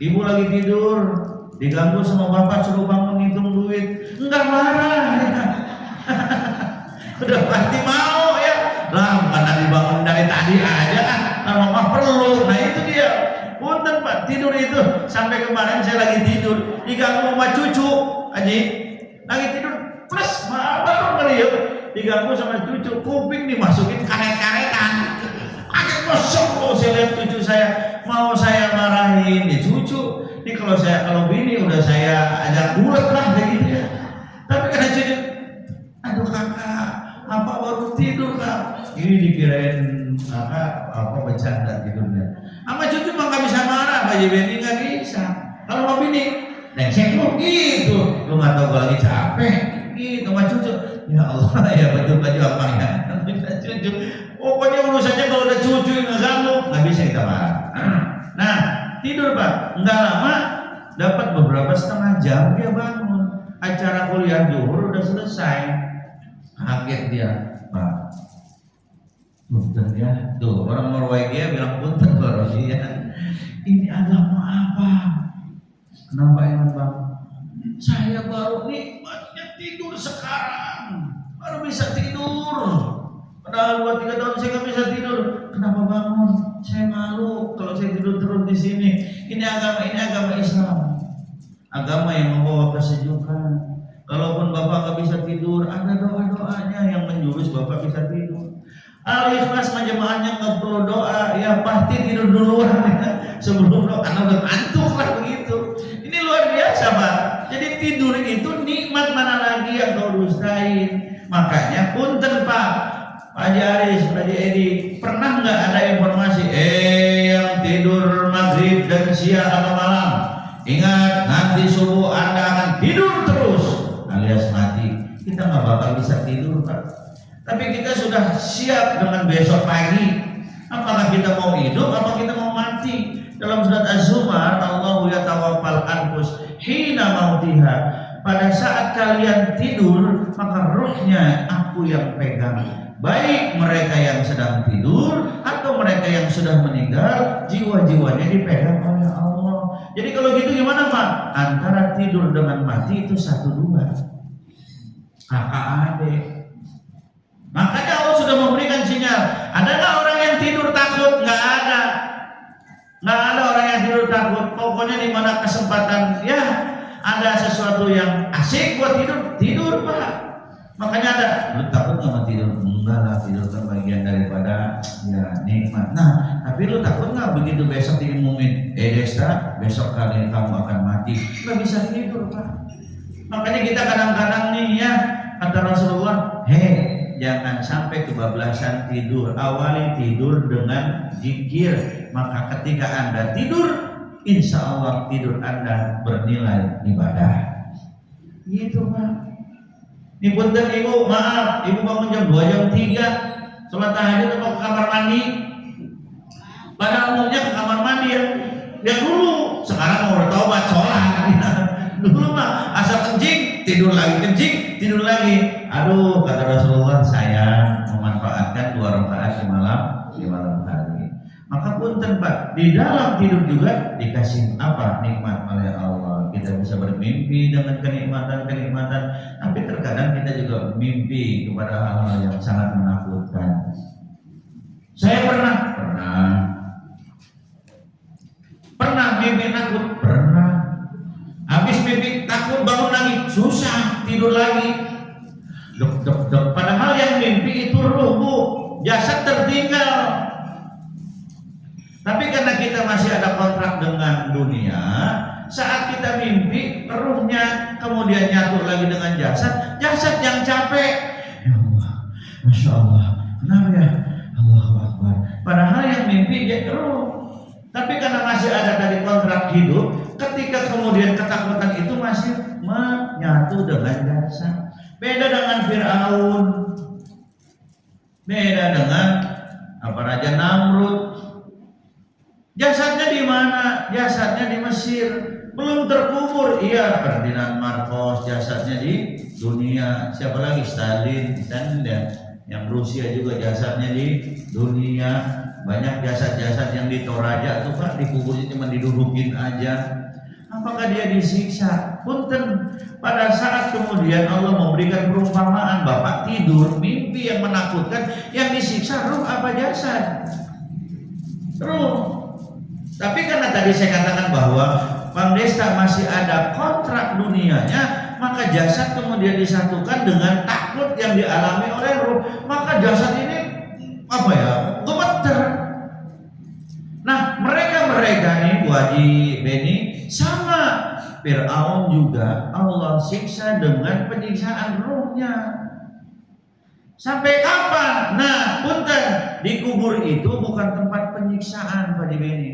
Ibu lagi tidur, diganggu sama bapak suruh bangun ngitung duit, enggak marah. Udah pasti mau ya. Lah karena dibangun dari tadi aja, mama perlu. Nah itu dia. Punten Pak, tidur itu sampai kemarin saya lagi tidur, diganggu sama cucu, Aji, lagi tidur, plus baru ngeriuk, diganggu sama cucu, kuping dimasukin karet-karetan. Agak kosong loh saya lihat cucu saya, mau saya marahin ya cucu. Ini kalau bini udah saya ajak bulat lah begitu ya. Tapi karena cucu, aduh kakak, apa baru tidur kak? Ini dikirain kakak apa bercanda tidurnya. Sama cucu mah nggak bisa marah, Pak Bini nggak bisa. Kalau mau bini, nengsek lu gitu, lu nggak tahu gue lagi capek, gitu sama cucu. Ya Allah ya betul baju apa ya? Cucu, pokoknya urusannya kalau ada cucu yang ngeganggu nggak bisa kita marah. Nah tidur Pak, nggak lama dapat beberapa setengah jam dia bangun. Acara kuliah zuhur udah selesai, kaget dia Pak. Punten ya, tuh orang Norwegia bilang punten baru dia. Ini agama apa? Kenapa emang Bang? Saya baru nikmatnya tidur sekarang, baru bisa tidur. Padahal 2-3 tahun saya nggak bisa tidur. Kenapa bangun? Saya malu kalau saya tidur terus di sini. Ini agama Islam, agama yang membawa kesejukan. Kalaupun Bapak nggak bisa tidur, ada doa-doanya yang menjurus Bapak bisa tidur. Al-Ikhlas majemaahnya nggak perlu doa, ya pasti tidur duluan ya. Sebelum doa karena udah ngantuk lah begitu. Ini luar biasa Pak. Jadi tidur itu nikmat mana lagi yang kau dustain. Makanya punten Pak Haji Aris, Haji Edi, pernah nggak ada informasi yang tidur maghrib dan siang atau malam, ingat nanti subuh Anda akan tidur terus alias mati. Kita nggak bakal bisa tidur Pak. Tapi kita sudah siap dengan besok pagi. Apakah kita mau hidup, apa kita mau mati? Dalam surat Az-Zumar, Allahu yatawaffal anfus hina mautiha. Pada saat kalian tidur, maka ruhnya aku yang pegang. Baik mereka yang sedang tidur atau mereka yang sudah meninggal, jiwa-jiwanya dipegang oleh Allah. Jadi kalau gitu gimana Pak? Antara tidur dengan mati itu 1-2. Kakak adik. Makanya Allah sudah memberikan sinyal. Ada nggak orang yang tidur takut? Nggak ada. Nggak ada orang yang tidur takut. Pokoknya di mana kesempatan ya ada sesuatu yang asik buat tidur Pak. Makanya ada. Lu takut nggak mau tidur? Enggak lah, tidur kan bagian daripada ya nikmat. Nah, tapi lu takut nggak begitu besok diumumin, Desta, besok kalian kamu akan mati? Nggak bisa tidur Pak. Makanya kita kadang-kadang nih ya kata Rasulullah, jangan sampai kebablasan tidur. Awali tidur dengan zikir. Maka ketika Anda tidur, insya Allah tidur Anda bernilai ibadah. Gitu Pak. Ini punten ibu, maaf, ibu bangun jam 2, jam 3, sholat tahajud atau ke kamar mandi? Padahal umumnya ke kamar mandi ya dulu, sekarang mau bertobat sholat. Dulu mah asal kencing tidur lagi. Aduh, kata Rasulullah, saya memanfaatkan 2 rakaat di malam hari. Maka punten Pak, di dalam tidur juga dikasih apa nikmat oleh Allah. Kita bisa bermimpi dengan kenikmatan, tapi terkadang kita juga mimpi kepada hal-hal yang sangat menakutkan. Saya pernah mimpi takut, habis mimpi takut bangun lagi susah tidur lagi. Dok. Padahal yang mimpi itu ruh, Bu. Jasad tertinggal. Tapi karena kita masih ada kontrak dengan dunia, saat kita mimpi ruhnya kemudian nyatu lagi dengan jasad yang capek. Ya Allah, Masya Allah, kenapa ya? Allahu Akbar. Padahal yang mimpi dia ruh. Tapi karena masih ada dari kontrak hidup, ketika kemudian ketakutan itu masih menyatu dengan jasad. Beda dengan Fir'aun, beda dengan Raja Namrud. Jasadnya di mana? Jasadnya di Mesir, belum terkubur. Iya, Ferdinand Marcos jasadnya di dunia. Siapa lagi? Stalin dan yang Rusia juga jasadnya di dunia. Banyak jasad-jasad yang di Toraja tuh Pak, dikuburnya cuma didudukin aja. Apakah dia disiksa? Punten, pada saat kemudian Allah memberikan perumpamaan, Bapak tidur mimpi yang menakutkan, yang disiksa ruh apa jasad? Ruh. Tapi karena tadi saya katakan bahwa Bang Desta masih ada kontrak dunianya, maka jasad kemudian disatukan dengan takut yang dialami oleh ruh, maka jasad ini gemeter. Nah, mereka nih Bu Haji Beni sama Fir'aun juga Allah siksa dengan penyiksaan ruhnya. Sampai kapan? Nah, punten, di kubur itu bukan tempat penyiksaan Pak Haji Beni.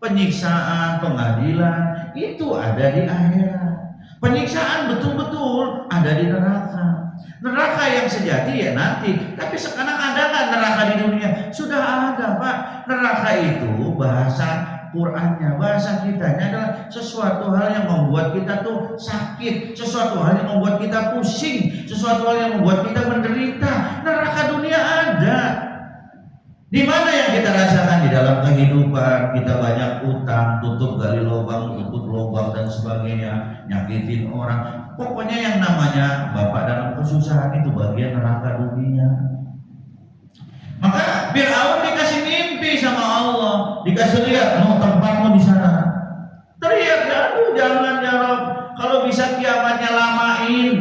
Penyiksaan, pengadilan itu ada di akhirat. Penyiksaan betul-betul ada di neraka. Neraka yang sejati ya nanti. Tapi sekarang ada nggak neraka di dunia? Sudah ada Pak. Neraka itu bahasa Qur'annya, bahasa kitanya adalah sesuatu hal yang membuat kita tuh sakit, sesuatu hal yang membuat kita pusing, sesuatu hal yang membuat kita menderita. Neraka dunia ada. Di mana yang kita rasakan di dalam kehidupan? Kita banyak utang, tutup gali lubang, dan sebagainya, nyakitin orang. Pokoknya yang namanya Bapak dalam kesusahan itu bagian neraka dunia. Maka Fir'aun dikasih mimpi sama Allah, dikasih lihat, tempatmu di sana. Teriak, aduh jangan ya Rob, kalau bisa kiamatnya lamain,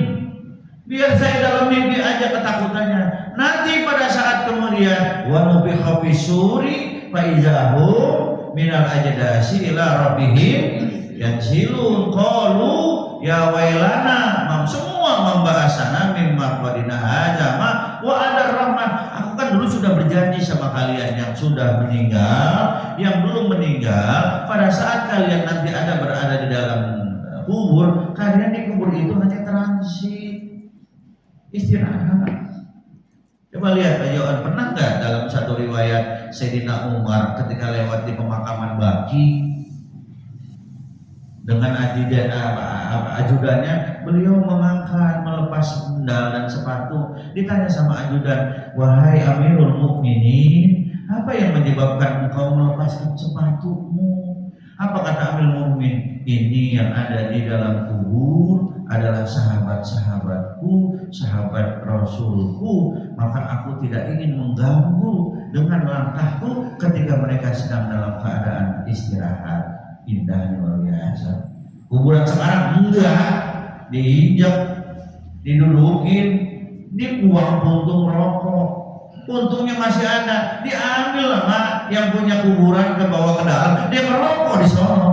biar saya dalam mimpi aja ketakutannya. Nanti pada saat kemudian wa nufikha fisuri fa izahum minal ajdasi ila rabbihim yansilun qalu ya wailana, semua membahasana mimma qadina hajama wa ada rahman. Aku kan dulu sudah berjanji sama kalian yang sudah meninggal, yang belum meninggal, pada saat kalian nanti ada berada di dalam kubur, kalian di kubur itu hanya transit, istirahat. Coba lihat Pak pernah nggak dalam satu riwayat Sayyidina Umar ketika lewat di pemakaman Baqi dengan ajudannya, beliau melepas sendal dan sepatu. Ditanya sama ajudan, wahai Amirul Mukminin, apa yang menyebabkan engkau melepaskan sepatumu? Apa kata Amirul Mukminin? Ini yang ada di dalam kubur adalah sahabat-sahabatku, sahabat Rasulku, maka aku tidak ingin mengganggu dengan langkahku ketika mereka sedang dalam keadaan istirahat. Indahnya luar biasa. Kuburan sekarang enggak, diinjak, didudukin, dibuang puntung rokok, puntungnya masih ada, diambil sama yang punya kuburan ke bawah ke dalam, dia merokok di sono.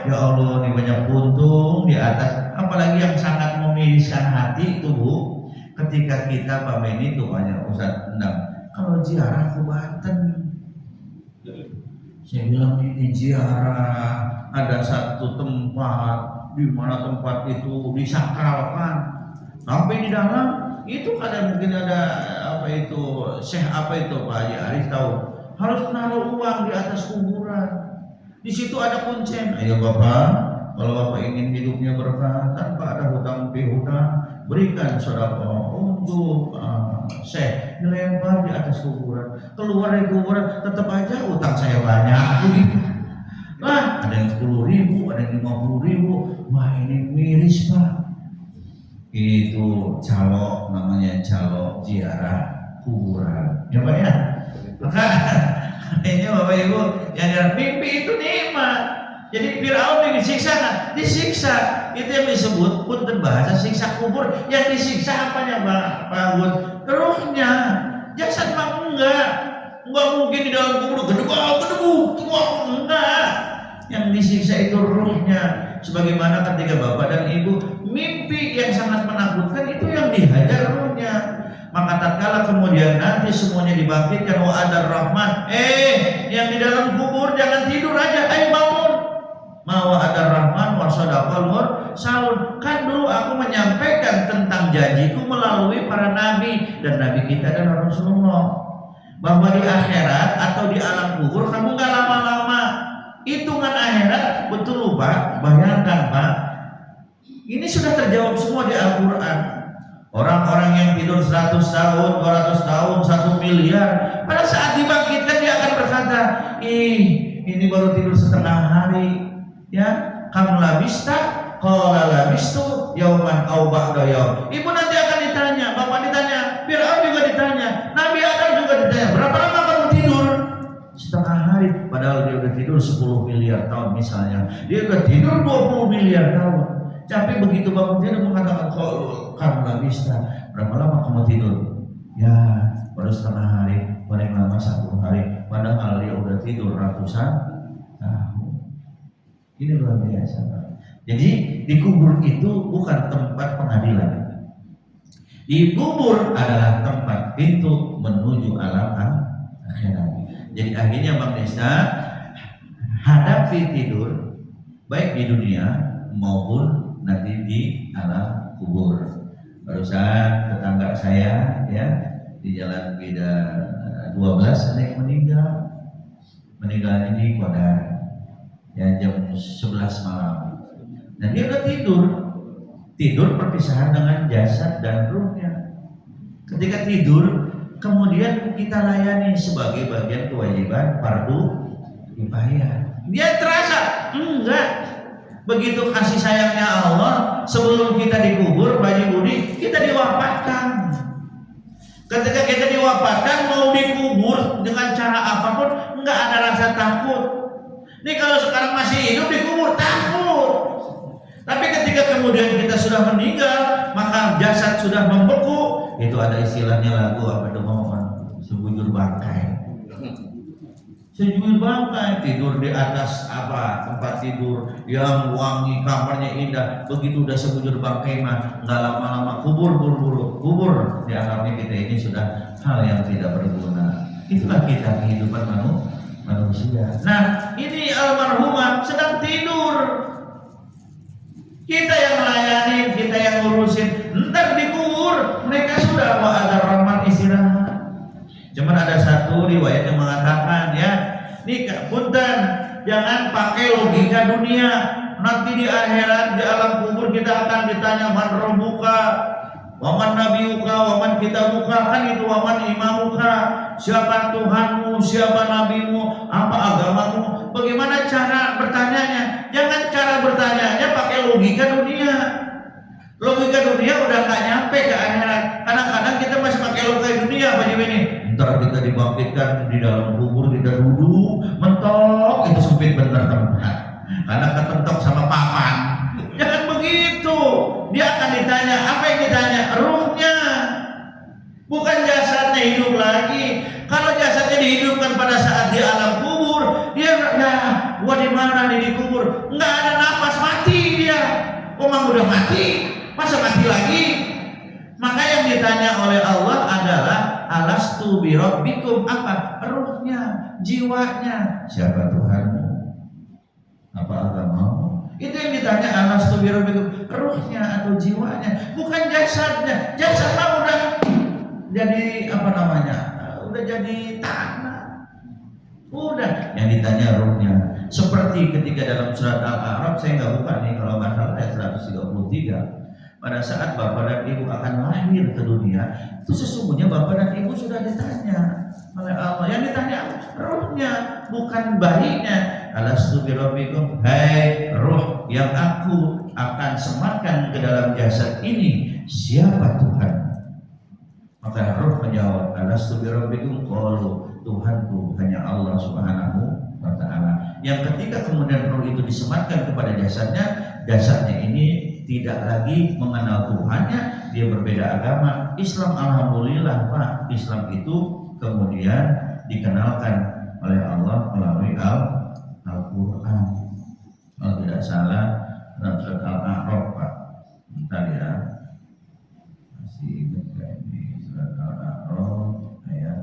Ya Allah, ini banyak puntung di atas, apalagi yang sangat memiriskan hati itu Bu, ketika kita Pak Beni itu banyak Ustaz Endang, kalau ziarah ke Banten, saya bilang ini ziarah ada satu tempat di mana tempat itu disakralkan, sampai di dalam itu ada mungkin ada Syekh Pak Haji Arif tahu, harus naruh uang di atas kuburan. Di situ ada kuncen. Ayo Bapak, kalau Bapak ingin hidupnya berkah tanpa ada hutang pihutang, berikan sedekah untuk Syekh, dilempar di atas kuburan. Keluar dari kuburan tetap aja utang saya banyak. Lah, ada yang 10.000, ada yang 50.000. Wah, ini miris Pak. Itu calo, namanya calo ziarah kuburan. Ya Pak ya. Maka ini Bapak Ibu yang mimpi itu nikmat. Jadi Fir'aun disiksa kan? Disiksa. Itu yang disebut punten bahasa siksa kubur. Yang disiksa apanya Pak Gun? Ruhnya. Jasad mah enggak mungkin di dalam kubur gedebu, enggak. Yang disiksa itu ruhnya. Sebagaimana ketika Bapak dan Ibu mimpi yang sangat menakutkan, itu yang dihajar ruhnya. Maka tatkala kemudian nanti semuanya dibangkitkan, wa adar rahman, yang di dalam kubur jangan tidur aja, ayo bangun. Wa adar rahman wa sadaqal mursalun. Kan dulu aku menyampaikan tentang janjiku melalui para nabi, dan nabi kita adalah Rasulullah, bahwa di akhirat atau di alam kubur kamu gak lama-lama. Hitungan akhirat betul lupa. Bayangkan Pak, ini sudah terjawab semua di Al-Quran. Orang-orang yang tidur 100 tahun, 200 tahun, 1 miliar, pada saat dibangkitkan dia akan berkata, ini baru tidur setengah hari. Ya, kamu labista, qala labistu yauman aw ba'da yaum. Ibu nanti akan ditanya, Bapak ditanya, Fir'aun juga ditanya, Nabi Adam juga ditanya, berapa lama kamu tidur? Setengah hari. Padahal dia udah tidur 10 miliar tahun misalnya. Dia udah tidur 20 miliar tahun. Tapi begitu bangun tidur mengatakan, kalau kamu gak bisa, berapa lama kamu tidur? Ya, baru setengah hari, paling lama 1 hari. Padahal dia udah tidur ratusan tahun. Ini luar biasa Pak. Jadi di kubur itu bukan tempat pengadilan. Di kubur adalah tempat pintu menuju alam akhirat. Jadi akhirnya Bang Desa, hadapi tidur baik di dunia maupun nanti di alam kubur. Barusan tetangga saya ya di Jalan Bida 12 ada yang meninggal di Kodar ya jam 11 malam. Dan dia udah tidur perpisahan dengan jasad dan ruhnya. Ketika tidur kemudian kita layani sebagai bagian kewajiban fardu kifayah. Dia terasa enggak. Begitu kasih sayangnya Allah, sebelum kita dikubur, Pak Haji Budi, kita diwafatkan. Ketika kita diwafatkan, mau dikubur dengan cara apapun, enggak ada rasa takut. Ini kalau sekarang masih hidup dikubur takut. Tapi ketika kemudian kita sudah meninggal, maka jasad sudah membeku. Itu ada istilahnya lagu apa itu sebujur bangkai. Sebujur bangkai tidur di atas tempat tidur yang wangi, kamarnya indah. Begitu udah sebujur bangkai mah nggak lama-lama kubur dianggapnya kita ini sudah hal yang tidak berguna. Itulah kita kehidupan manusia. Nah ini almarhumah sedang tidur. Kita yang melayani, kita yang ngurusin. Ntar dikubur, mereka sudah ada rahman istirahat. Cuman ada satu riwayat yang mengatakan ya, nih punten, jangan pakai logika dunia. Nanti di akhirat, di alam kubur kita akan ditanya man rabbuka, waman nabiyuka, waman kitabuka, kan itu waman imamuka. Siapa Tuhanmu, siapa nabimu, apa agamamu? Bagaimana cara bertanyanya? Jangan cara bertanyanya pakai logika dunia. Logika dunia udah gak nyampe ke akhirat. Kadang-kadang kita masih pakai logika dunia Pak Jim ini. Ntar kita dibangkitkan di dalam kubur, kita duduk mentok, itu sempit bener tempat. Karena ketentok sama papan. Jangan begitu. Dia akan ditanya, apa yang ditanya? Ruhnya. Bukan jasadnya hidup lagi. Kalau jasadnya dihidupkan pada saat di alam kubur, dia gua di mana nih di kubur? Nggak ada nafas, mati dia. Omang udah mati, masa mati lagi? Maka yang ditanya oleh Allah adalah alastu bi rabbikum, apa? Ruhnya, jiwanya. Siapa Tuhanmu? Apa agamamu? Itu yang ditanya alastu bi rabbikum, ruhnya atau jiwanya, bukan jasadnya. Jasadnya udah jadi udah jadi tanah. Udah, yang ditanya ruhnya. Seperti ketika dalam surat Al-A'raf, saya nggak buka nih kalau nggak salah ayat 133. Pada saat bapak dan ibu akan lahir ke dunia, itu sesungguhnya bapak dan ibu sudah ditanya oleh Allah. Yang ditanya ruhnya, bukan bayinya. Alastu birabbikum, hai ruh yang aku akan sematkan ke dalam jasad ini, siapa Tuhan? Maka ruh menjawab, alastu birabbikum, qalu Tuhanku hanya Allah Subhanahu wa ta'ala. Yang ketika kemudian ruh itu disematkan kepada jasadnya, jasadnya ini tidak lagi mengenal Tuhannya, dia berbeda agama. Islam alhamdulillah Pak, Islam itu kemudian dikenalkan oleh Allah melalui Al-Quran. Kalau tidak salah dalam surat Al-A'raf Pak. Bentar ya, masih ingat gak ini surat Al-A'raf ayat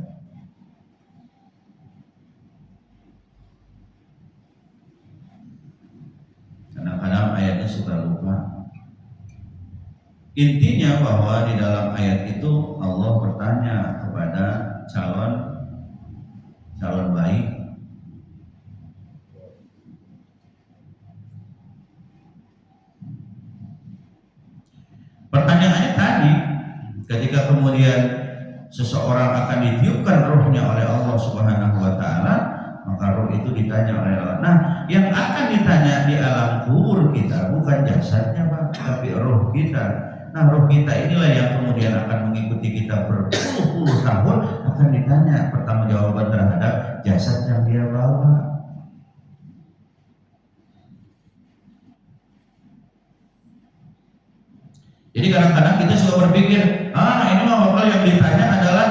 kadang-kadang ayatnya suka lupa. Intinya bahwa di dalam ayat itu Allah bertanya kepada calon bayi, pertanyaannya tadi ketika kemudian seseorang akan ditiupkan ruhnya oleh Allah Subhanahu wa ta'ala, maka ruh itu ditanya oleh Allah. Nah, yang akan ditanya di alam kubur kita bukan jasadnya Pak, tapi ruh kita. Nah, ruh kita inilah yang kemudian akan mengikuti kita berpuluh-puluh tahun, akan ditanya pertanggungjawaban terhadap jasad yang dia bawa. Jadi kadang-kadang kita suka berpikir, ini mah bakal yang ditanya adalah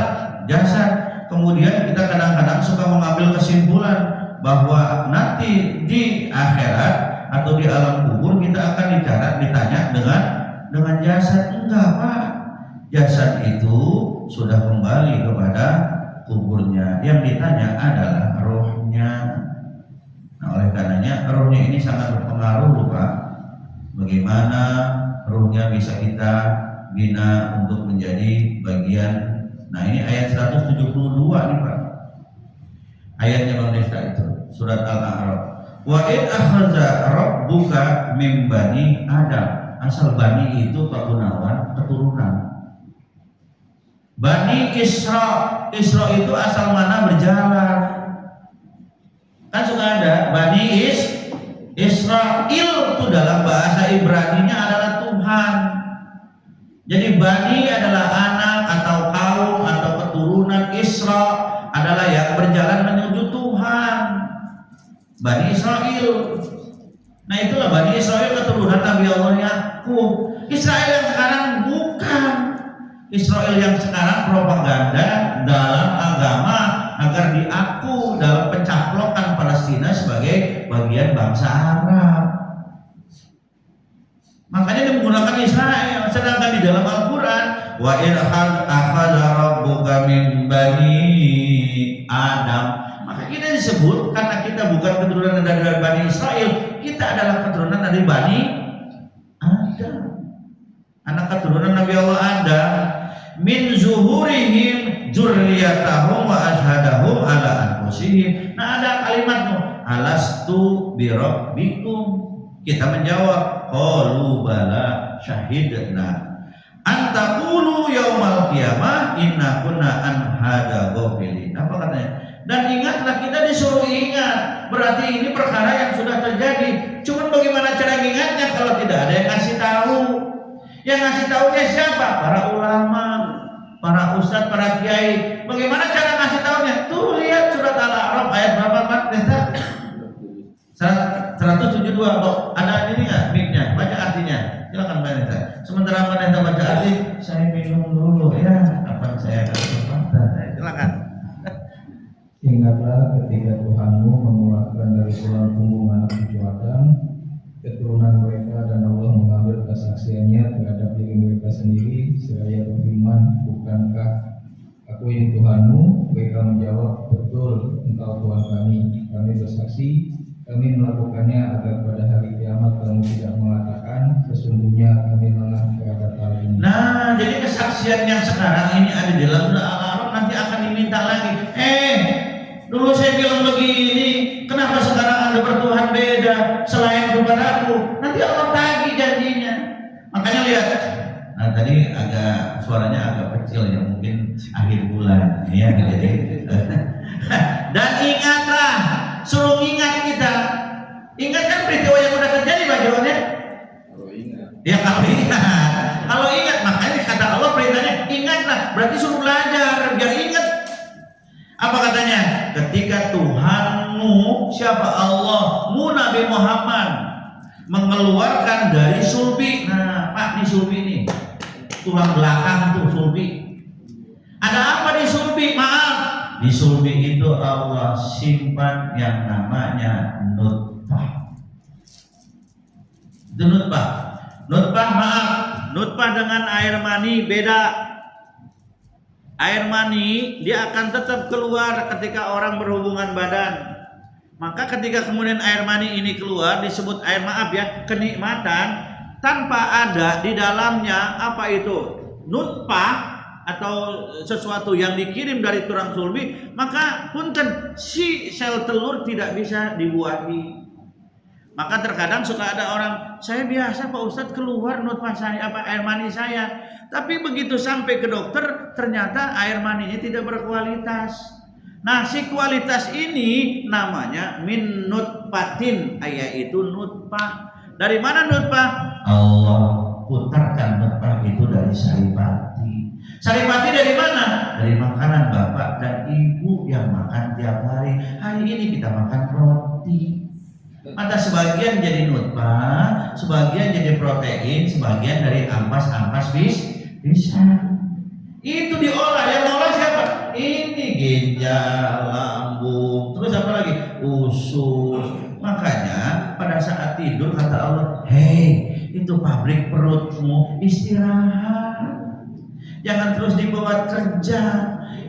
jasad. Kemudian kita kadang-kadang suka mengambil kesimpulan bahwa nanti di akhirat atau di alam kubur kita akan ditanya dengan jasad. Enggak Pak, jasad itu sudah kembali kepada kuburnya, yang ditanya adalah rohnya. Nah, oleh karenanya rohnya ini sangat berpengaruh Pak. Bagaimana rohnya bisa kita bina untuk menjadi bagian. Nah, ini ayat 172 nih Pak, ayatnya Bang Nesta itu surat Al-A'raf. Wa in akhadha rabbuka min bani Adam. Asal bani itu Pak Gunawan keturunan. Bani Isra itu asal mana berjalan. Kan suka ada Bani Israel itu dalam bahasa Ibrani-nya adalah Tuhan. Jadi Bani adalah anak atau kaum atau keturunan, Isra adalah yang berjalan menuju Tuhan. Bani Israel. Nah, itulah Bani Israel keturunan Nabi Allah Yakub. Israel yang sekarang bukan. Israel yang sekarang propaganda dalam agama agar diaku dalam pencaplokan Palestina sebagai bagian bangsa Arab. Makanya dia menggunakan Israel, sedangkan di dalam Al-Quran wa in akhadha rabbuka min bani Adam. Maka kita disebut karena kita bukan keturunan dari Bani Israel, kita adalah keturunan dari Bani Adam, anak keturunan Nabi Allah Adam. Min zuhurihim dzurriyyatahum wa ashhadahum ala anfusihim. Nah, ada kalimatmu, alastu birabbikum. Kita menjawab, qalu bala syahidna an taqulu yaumal qiyamah inna kunna an hada ghafilin. Apa katanya? Dan ingatlah, kita disuruh ingat. Berarti ini perkara yang sudah terjadi. Cuman bagaimana cara mengingatnya kalau tidak ada yang ngasih tahu? Yang ngasih tahunya siapa? Para ulama, para ustadz, para kiai. Bagaimana cara ngasih tahunya? Tuh lihat surat Al-A'raf ayat berapa Pak? 172. Ada ini nggak? Mic-nya? Baca artinya. Silakan Pak Neta. Sementara Pak Neta baca arti, saya minum dulu ya. Apa saya akan kesempatan? Silakan. Ingatlah ketika Tuhanmu mengeluarkan dari tulang punggung anak cucu Adam keturunan mereka, dan Allah mengambil kesaksiannya terhadap diri mereka sendiri seraya berfirman, bukankah aku ini Tuhanmu? Mereka menjawab, betul, engkau Tuhan kami. Kami bersaksi, kami melakukannya agar pada hari kiamat kamu tidak mengatakan sesungguhnya kami mengalah terhadap hal ini. Nah, jadi kesaksian yang sekarang ini ada di dalam surah Al-A'raf nanti akan diminta lagi. Dulu saya bilang begini, kenapa sekarang Anda bertuhan beda selain kepadaku? Nanti Allah tagih janjinya. Makanya lihat, nah tadi agak suaranya agak kecil ya, mungkin akhir bulan ya. Jadi dan ingatlah, suruh ingat kita. Ingat kan peristiwa yang sudah terjadi bagaimana? Kalau ingat. Ya kalau ingat, makanya kata Allah perintahnya ingatlah, berarti suruh belajar biar ingat. Apa katanya? Ketika Tuhanmu, siapa Allahmu, Nabi Muhammad mengeluarkan dari sulbi. Nah, Pak, di sulbi ini tulang belakang tuh sulbi. Ada apa di sulbi? Maaf, di sulbi itu Allah simpan yang namanya nutfah. Itu nutfah. Nutfah, maaf, nutfah dengan air mani beda. Air mani dia akan tetap keluar ketika orang berhubungan badan. Maka ketika kemudian air mani ini keluar disebut air, maaf ya, kenikmatan tanpa ada di dalamnya apa itu? Nutfah atau sesuatu yang dikirim dari tulang sulbi, maka punten si sel telur tidak bisa dibuahi. Maka terkadang suka ada orang, saya biasa Pak Ustadz keluar nutfah saya, air mani saya, tapi begitu sampai ke dokter ternyata air maninya tidak berkualitas. Nah, si kualitas ini namanya min nutfatin, yaitu nutfah. Dari mana nutfah? Allah putarkan nutfah itu dari saripati. Saripati dari mana? Dari makanan bapak dan ibu yang makan tiap hari. Hari ini kita makan roti. Maka sebagian jadi nutfah, sebagian jadi protein, sebagian dari ampas-ampas bisa. Itu diolah, yang olah siapa? Ini ginjal, lambung, terus apa lagi? Usus. Makanya pada saat tidur kata Allah, hei, itu pabrik perutmu, istirahat. Jangan terus dibawa kerja.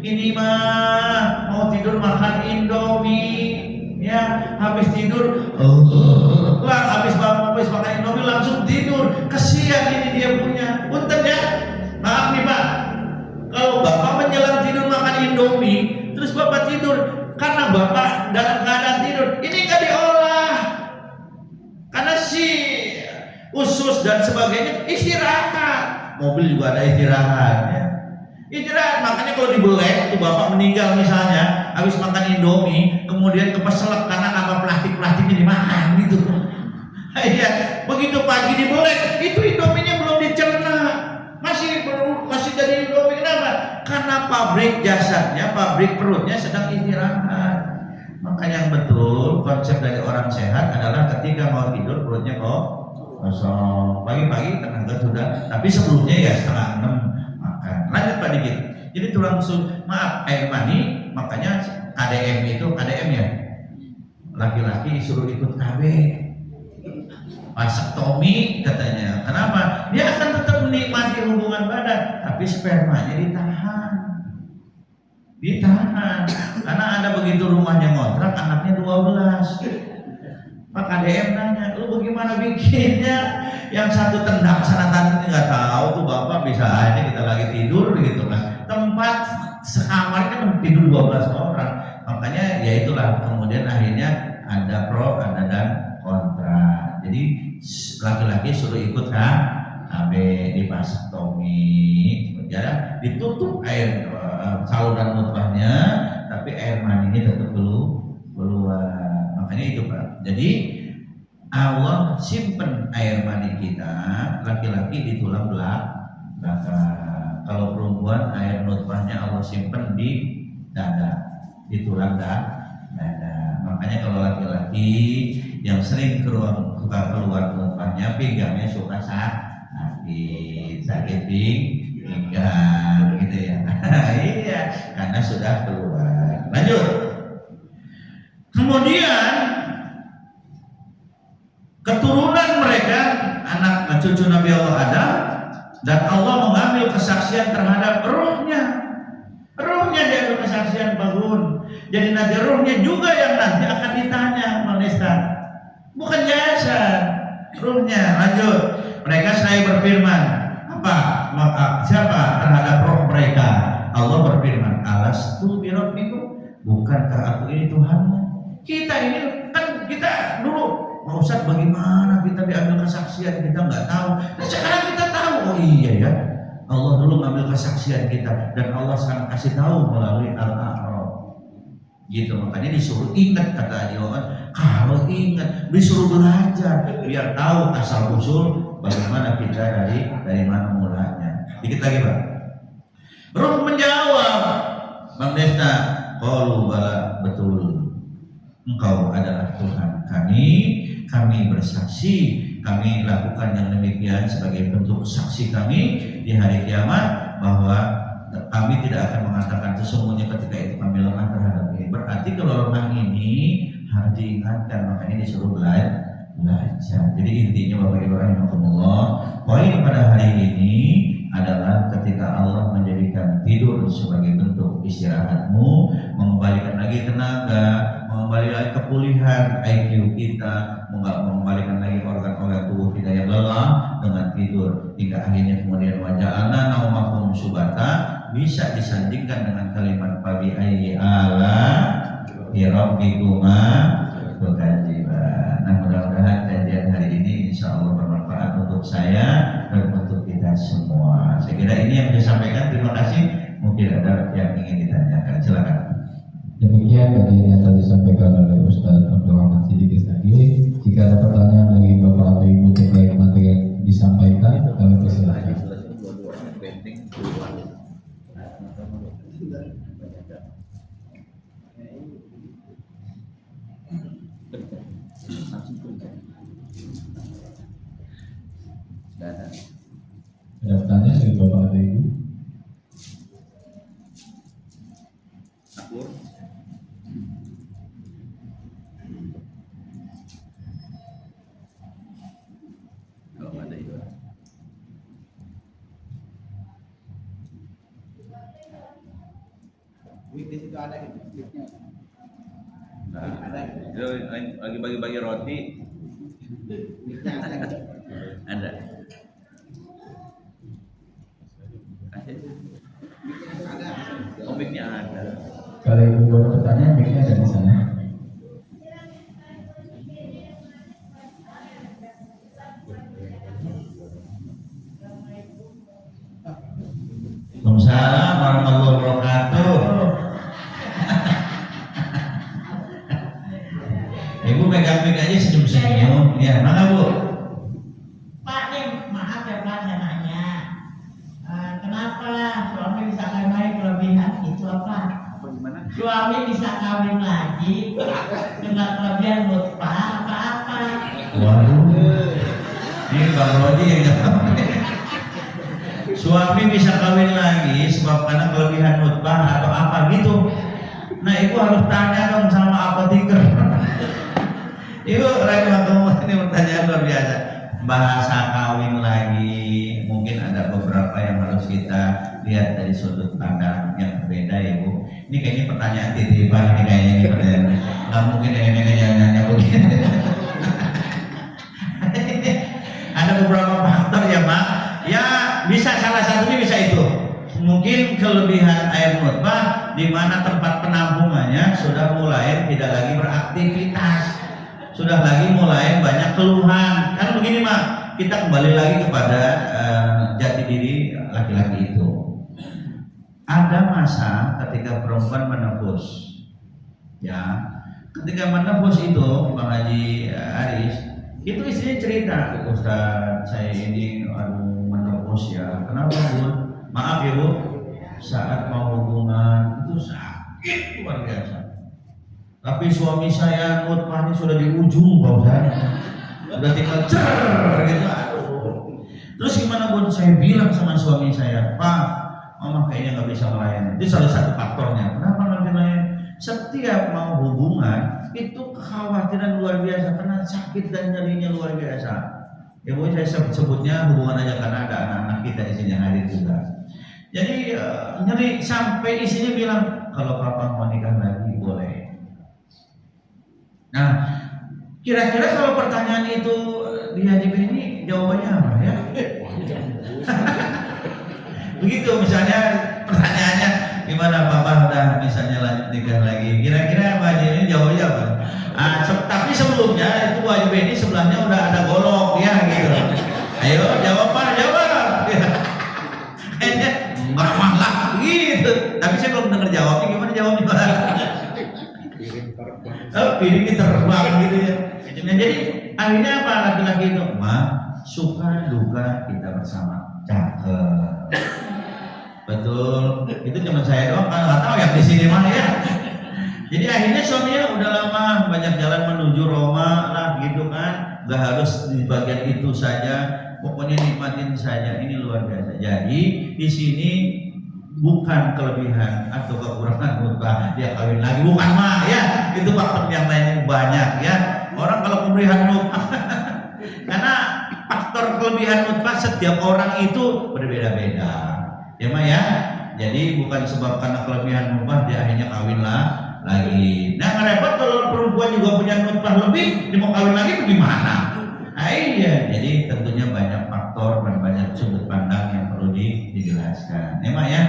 Ini mah mau tidur makan Indomie. Ya, habis tidur, habis makan Indomie langsung tidur. Kesian ini dia punya. Punten ya, maaf nih Pak. Kalau Bapak menjelang tidur makan Indomie, terus Bapak tidur karena Bapak dalam keadaan tidur, ini nggak diolah. Karena si usus dan sebagainya istirahat. Mobil juga ada istirahatnya. Istirahat, makanya kalau dibelek tuh Bapak meninggal misalnya habis makan Indomie, kemudian kepeselek karena apa plastik-plastiknya dimakan gitu. Iya, begitu pagi dibelek, itu Indominya belum dicerna. Masih jadi Indomie, kenapa? Karena pabrik jasadnya, pabrik perutnya sedang istirahat. Maka yang betul konsep dari orang sehat adalah ketika mau tidur perutnya kosong. Pagi-pagi tenaga sudah, tapi sebelumnya ya 5:30 makan. Lanjut Pak dikit. Jadi tulang air mani, makanya KDM itu KDM ya. Laki-laki disuruh ikut KB. Vasektomi katanya. Kenapa? Dia akan tetap menikmati hubungan badan, tapi spermanya ditahan. Karena ada begitu rumahnya ngontrak, anaknya 12. Pak KDM nanya, lu bagaimana bikinnya? Yang satu tendang sana tadi nggak tahu tuh Bapak bisa aja kita lagi tidur gitu kan. Tempat sekamar kan tidur 12 orang. Makanya ya itulah kemudian akhirnya ada pro, ada dan kontra. Jadi laki-laki suruh ikut KB di vasektomi, ya ditutup air saluran nutfahnya, tapi air maninya tetap keluar. Makanya itu Pak. Jadi Allah simpen air mani kita laki-laki di tulang belakang. Kalau perempuan air nutfahnya Allah simpen di dada, di tulang dada. Makanya kalau laki-laki yang sering keluar nutfahnya, pinggangnya suka sakit pinggang gitu ya. Iya, karena sudah keluar. Lanjut. Kemudian keturunan mereka, anak cucu Nabi Allah Adam, dan Allah mengambil kesaksian terhadap ruhnya. Ruhnya diambil kesaksian bangun. Jadi nanti ruhnya juga yang nanti akan ditanya Malista. Bukan jasad, ruhnya. Lanjut. Mereka saya berfirman, apa? Siapa terhadap roh mereka? Allah berfirman, alastu birabbikum? bukankah aku ini Tuhanmu? Kita ini kan kita dulu, Pak Ustadz bagaimana kita diambil kesaksian, kita nggak tahu. Nah sekarang kita tahu, oh iya ya, Allah dulu ngambil kesaksian kita dan Allah sekarang kasih tahu melalui Al-A'raf. Gitu, makanya disuruh ingat kata Johan, kalau ingat disuruh belajar biar tahu asal usul bagaimana kita dari mana mulanya. Dikit lagi Pak. Ruh menjawab, Bang Desna, qalu bala, betul. Engkau adalah Tuhan kami bersaksi, kami lakukan yang demikian sebagai bentuk saksi kami di hari kiamat bahwa kami tidak akan mengatakan sesungguhnya ketika itu kami lemah terhadap ini. Berarti kalau lemah ini harus diingatkan, makanya disuruh belajar. Jadi intinya Bapak Ibu rahimakumullah, poin pada hari ini adalah ketika Allah menjadikan tidur sebagai bentuk istirahatmu, mengembalikan lagi tenaga, mengembalikan lagi kepulihan IQ kita, mengembalikan lagi organ-organ tubuh kita yang lelah dengan tidur, hingga akhirnya kemudian waja'alna naumakum subata bisa disandingkan dengan kalimat fabi ayyi ala rabbikuma tukadziban. Nah, mudah-mudahan kajian hari ini insya Allah bermanfaat untuk saya dan untuk kita semua. Saya kira ini yang saya sampaikan. Terima kasih. Mungkin ada yang ingin ditanyakan. Silakan. Demikian kajian yang tadi disampaikan oleh Ustaz Abdul Rahman Siddiqis lagi. Jika ada pertanyaan dari Bapak atau Ibu terkait materi yang disampaikan, kami persilakan. Ada pertanyaan dari Bapak atau Ibu? Kalau ada itu. Di situ ada gitu. Lagi bagi-bagi roti. Ada. Komiknya ada. Kalau Ibu ada pertanyaan, mic-nya ada di sana. Waalaikumsalam warahmatullahi wabarakatuh. Ibu pegang mic aja senyum-senyum. Ya, mana Bu? Pak, nih maaf ya Pak, saya nanya. Kenapa suami bisa kawin kelebihan itu apa? Suami bisa kawin lagi dengan kelebihan nutfah apa-apa? Waduh. Ini Bang Rodi yang jawab. Suami bisa kawin lagi sebab karena kelebihan nutfah atau apa gitu. Nah, Ibu harus tanya dong sama apoteker. Ibu rahimahullah, ini pertanyaan luar biasa. Bahasa kawin lagi mungkin ada beberapa yang harus kita lihat dari sudut pandang yang berbeda ya Bu. Ini kayaknya pertanyaan titipan ini kayaknya ini pertanyaan. Nggak mungkin nenek-nenek yang nanya begini. Ada beberapa faktor ya Pak. Ya bisa salah satunya bisa itu. Mungkin kelebihan air nutfah di mana tempat penampungannya sudah mulai tidak lagi beraktivitas. Sudah lagi mulai banyak keluhan. Kan begini Mak, kita kembali lagi kepada jati diri laki-laki itu. Ada masa ketika perempuan menembus, ya, ketika menembus itu Bang Haji Aris, itu istrinya cerita, Ustaz, saya ini menembus ya. Kenapa Bu? Maaf ya Bu, saat mau hubungan itu sakit luar biasa. Tapi suami saya nutfahnya sudah di ujung Pak Ustaz, udah tinggal cer gitu. Aduh. Terus gimana Bu? Saya bilang sama suami saya, Pak, Mama kayaknya nggak bisa melayani. Itu salah satu faktornya. Kenapa nggak bisa melayani? Setiap mau hubungan itu kekhawatiran luar biasa karena sakit dan nyerinya luar biasa. Ya Bu, saya sebutnya hubungan aja karena ada anak-anak kita di sini hadir juga. Jadi nyeri sampai isinya bilang kalau Papa mau nikah lagi boleh. Nah, kira-kira kalau pertanyaan itu di HJB ini jawabannya apa ya? Begitu misalnya pertanyaannya, Gimana papa udah misalnya lanjut nikah lagi? Kira-kira Pak Haji ini jawabnya apa? Tapi sebelumnya itu Bu Haji Beni sebelahnya udah ada golok ya gitu. Ayo jawab Pak, jawab. Kayaknya malah gitu. Tapi saya belum dengar jawabnya, gimana jawabnya Pak? Piringnya terbang gitu ya. Nah, jadi akhirnya apa laki-laki itu? Suka duka kita bersama. Cakep. Betul. Itu cuma saya doang, kan nggak tahu yang di sini mah ya. Jadi akhirnya suaminya udah lama banyak jalan menuju Roma lah gitu kan. Gak harus di bagian itu saja. Pokoknya nikmatin saja. Ini luar biasa. Jadi di sini bukan kelebihan atau kekurangan nutfah dia kawin lagi, bukan mah ya. Itu faktor yang lainnya banyak ya. Orang kalau kelebihan nutfah karena faktor kelebihan nutfah setiap orang itu berbeda-beda ya Mak ya. Jadi bukan sebab karena kelebihan nutfah dia akhirnya kawin lagi. Nah repot kalau perempuan juga punya nutfah lebih dia mau kawin lagi bagaimana? Iya, jadi tentunya banyak faktor dan banyak sudut pandang yang perlu dijelaskan ya Mak ya.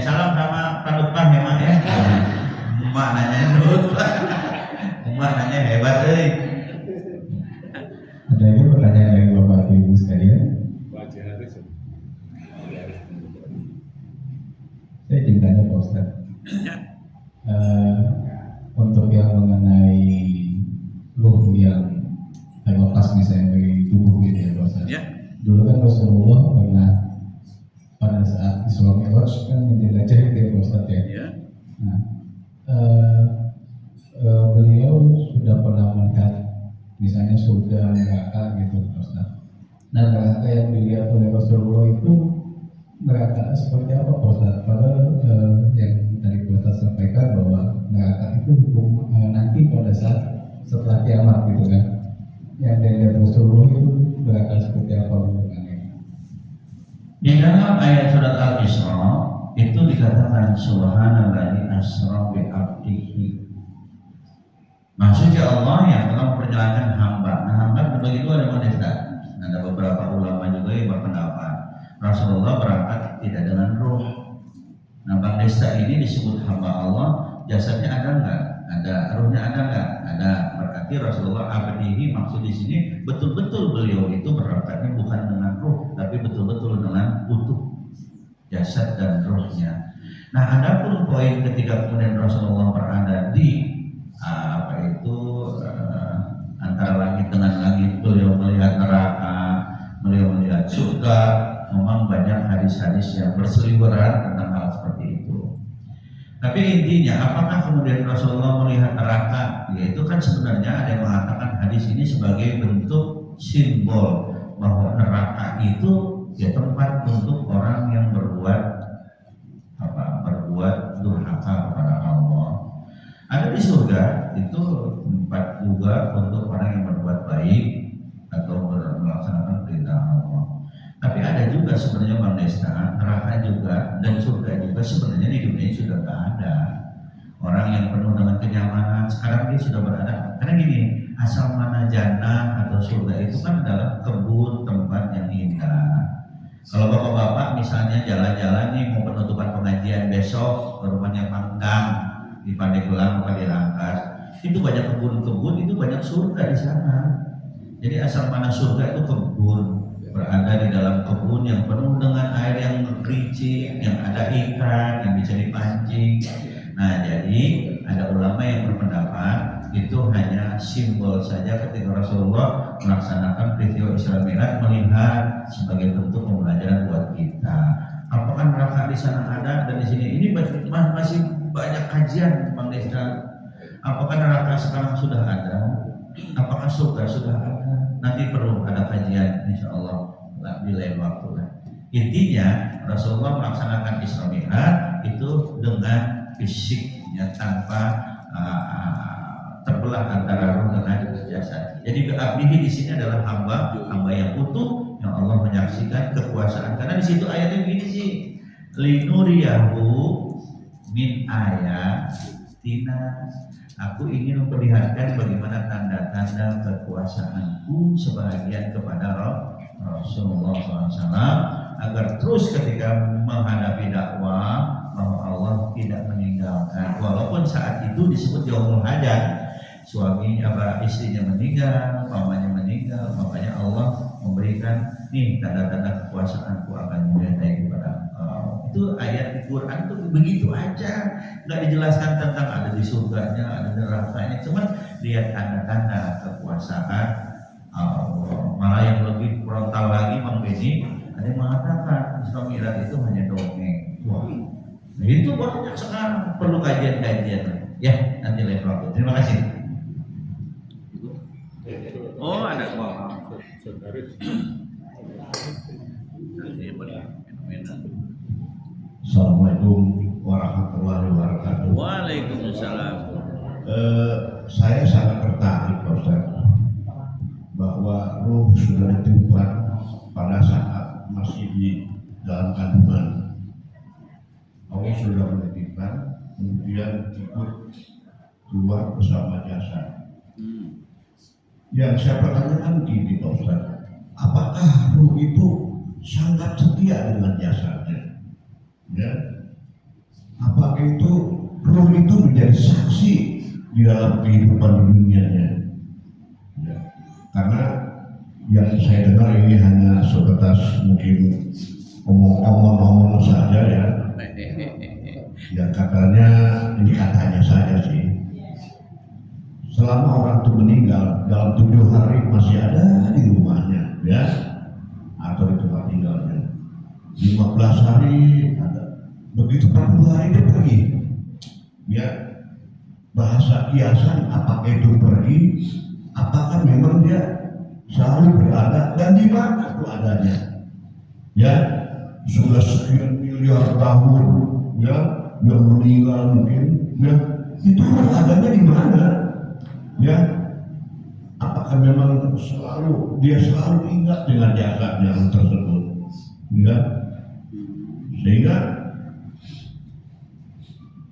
Salam sama Pak Nutfah ya Mak ya. Mak nanya Nutfah, Mak nanya hebat deh. Ada lagi pertanyaan dari Bapak Ibu sekalian? Saya ingin tanya Pak Ustaz, untuk yang mengenai ruh yang terlepas misalnya dari tubuh gitu ya Pak Ustaz. Dulu kan Rasulullah pernah pada saat Isra Mi'raj kan menjelajah itu ya Pak Ustaz ya. Nah, beliau sudah pernah melihat misalnya surga, neraka gitu Pak Ustaz. Nah neraka yang dilihat oleh Rasulullah itu neraka seperti apa Pak Ustaz? Padahal yang tadi Pak Ustaz sampaikan bahwa neraka itu hukum nanti pada saat setelah kiamat gitu kan. Yang dilihat Rasulullah itu neraka seperti apa bentukannya? Di dalam ayat surat Al-Isra itu dikatakan subhanallazi asra bi 'abdihi. Maksudnya Allah yang telah memperjalankan hamba. Nah hamba berbagi dua ada modesta. Ada beberapa ulama juga yang berpendapat Rasulullah berangkat tidak dengan ruh. Nah Bang Desta ini disebut hamba Allah, jasadnya ada enggak? Ada, ruhnya ada enggak? Ada. Berarti Rasulullah abdihi maksud di sini betul-betul beliau itu berangkatnya bukan dengan ruh, tapi betul-betul dengan utuh jasad dan ruhnya. Nah adapun poin ketika kemudian Rasulullah berada di antara langit dengan langit, beliau melihat neraka, beliau melihat surga. Memang banyak hadis-hadis yang berseliweran tentang hal seperti itu. Tapi intinya, apakah kemudian Rasulullah melihat neraka? Yaitu kan sebenarnya ada yang mengatakan hadis ini sebagai bentuk simbol bahwa neraka itu ya tempat untuk orang yang berbuat durhaka kepada Allah. Ada di surga itu tempat juga untuk orang yang berbuat baik atau melaksanakan perintah Allah. Tapi ada juga sebenarnya Bang Desta, neraka juga dan surga juga sebenarnya di dunia sudah tidak ada. Orang yang penuh dengan kenyamanan sekarang dia sudah berada. Karena gini, asal mana jannah atau surga itu kan adalah kebun tempat yang indah. Kalau bapak-bapak misalnya jalan-jalan nih mau penutupan pengajian besok ke rumahnya Panggang di Pandeglang atau di Rangkas, itu banyak kebun-kebun, itu banyak surga di sana. Jadi asal mana surga itu kebun, berada di dalam kebun yang penuh dengan air yang berkericik, yang ada ikan yang bisa dipancing. Nah jadi ada ulama yang berpendapat itu hanya simbol saja ketika Rasulullah melaksanakan peristiwa Isra Mi'raj, melihat sebagai bentuk pembelajaran buat kita. Apakah neraka di sana ada dan di sini? Ini masih banyak kajian Bang Desta. Apakah neraka sekarang sudah ada? Apakah surga sudah ada? Nanti perlu ada kajian insya Allah di lain waktu lah. Intinya Rasulullah melaksanakan Isra Mi'raj itu dengan fisiknya tanpa terbelah antara ruh dengan jasad. Jadi abdihi di sini adalah hamba yang utuh yang Allah menyaksikan kekuasaan. Karena di situ ayatnya begini sih, linuriyahu min ayatina. Aku ingin memperlihatkan bagaimana tanda-tanda kekuasaanku sebagian kepada Rasulullah SAW agar terus ketika menghadapi dakwah bahwa Allah tidak meninggalkan, walaupun saat itu disebut yaumul hajat, suami istrinya meninggal, pamannya meninggal, makanya Allah memberikan nih tanda-tanda kekuasaanku akan menyertai kepada engkau. Itu ayat di Quran itu begitu aja, nggak dijelaskan tentang ada di surganya, ada di nerakanya, cuman lihat tanda-tanda kekuasaan Allah. Malah yang lebih frontal lagi Bang Beni, ada yang mengatakan Isra Mi'raj itu hanya dongeng. Wah, nah itu banyak sekarang, perlu kajian-kajian. Ya, nanti lain waktu. Terima kasih. Oh, ada kok. Assalamualaikum warahmatullahi wabarakatuh. Waalaikumsalam. Saya sangat tertarik Pak Ustaz, bahwa ruh sudah ditiupkan pada saat masih di dalam kandungan. Allah sudah menitipkan, kemudian ikut keluar bersama jasad. Yang saya pertanyakan gini Pak Ustaz, apakah ruh itu sangat setia dengan jasadnya? Ya, apakah itu ruh itu menjadi saksi di dalam kehidupan dunianya? Ya, karena yang saya dengar ini hanya sebatas mungkin omong-omong saja ya. Ya katanya, ini katanya saja sih. Selama orang itu meninggal dalam 7 hari masih ada di rumahnya, ya, atau di tempat tinggalnya. 15 hari ada, begitu 40 hari dia pergi. Ya, bahasa kiasan apakah itu pergi, apakah memang dia selalu berada dan di mana itu adanya? Ya, sudah sekian miliar tahun, ya, yang meninggal mungkin, ya, itu adanya di mana? Ya, apakah memang dia selalu ingat dengan jasadnya tersebut? Ya, sehingga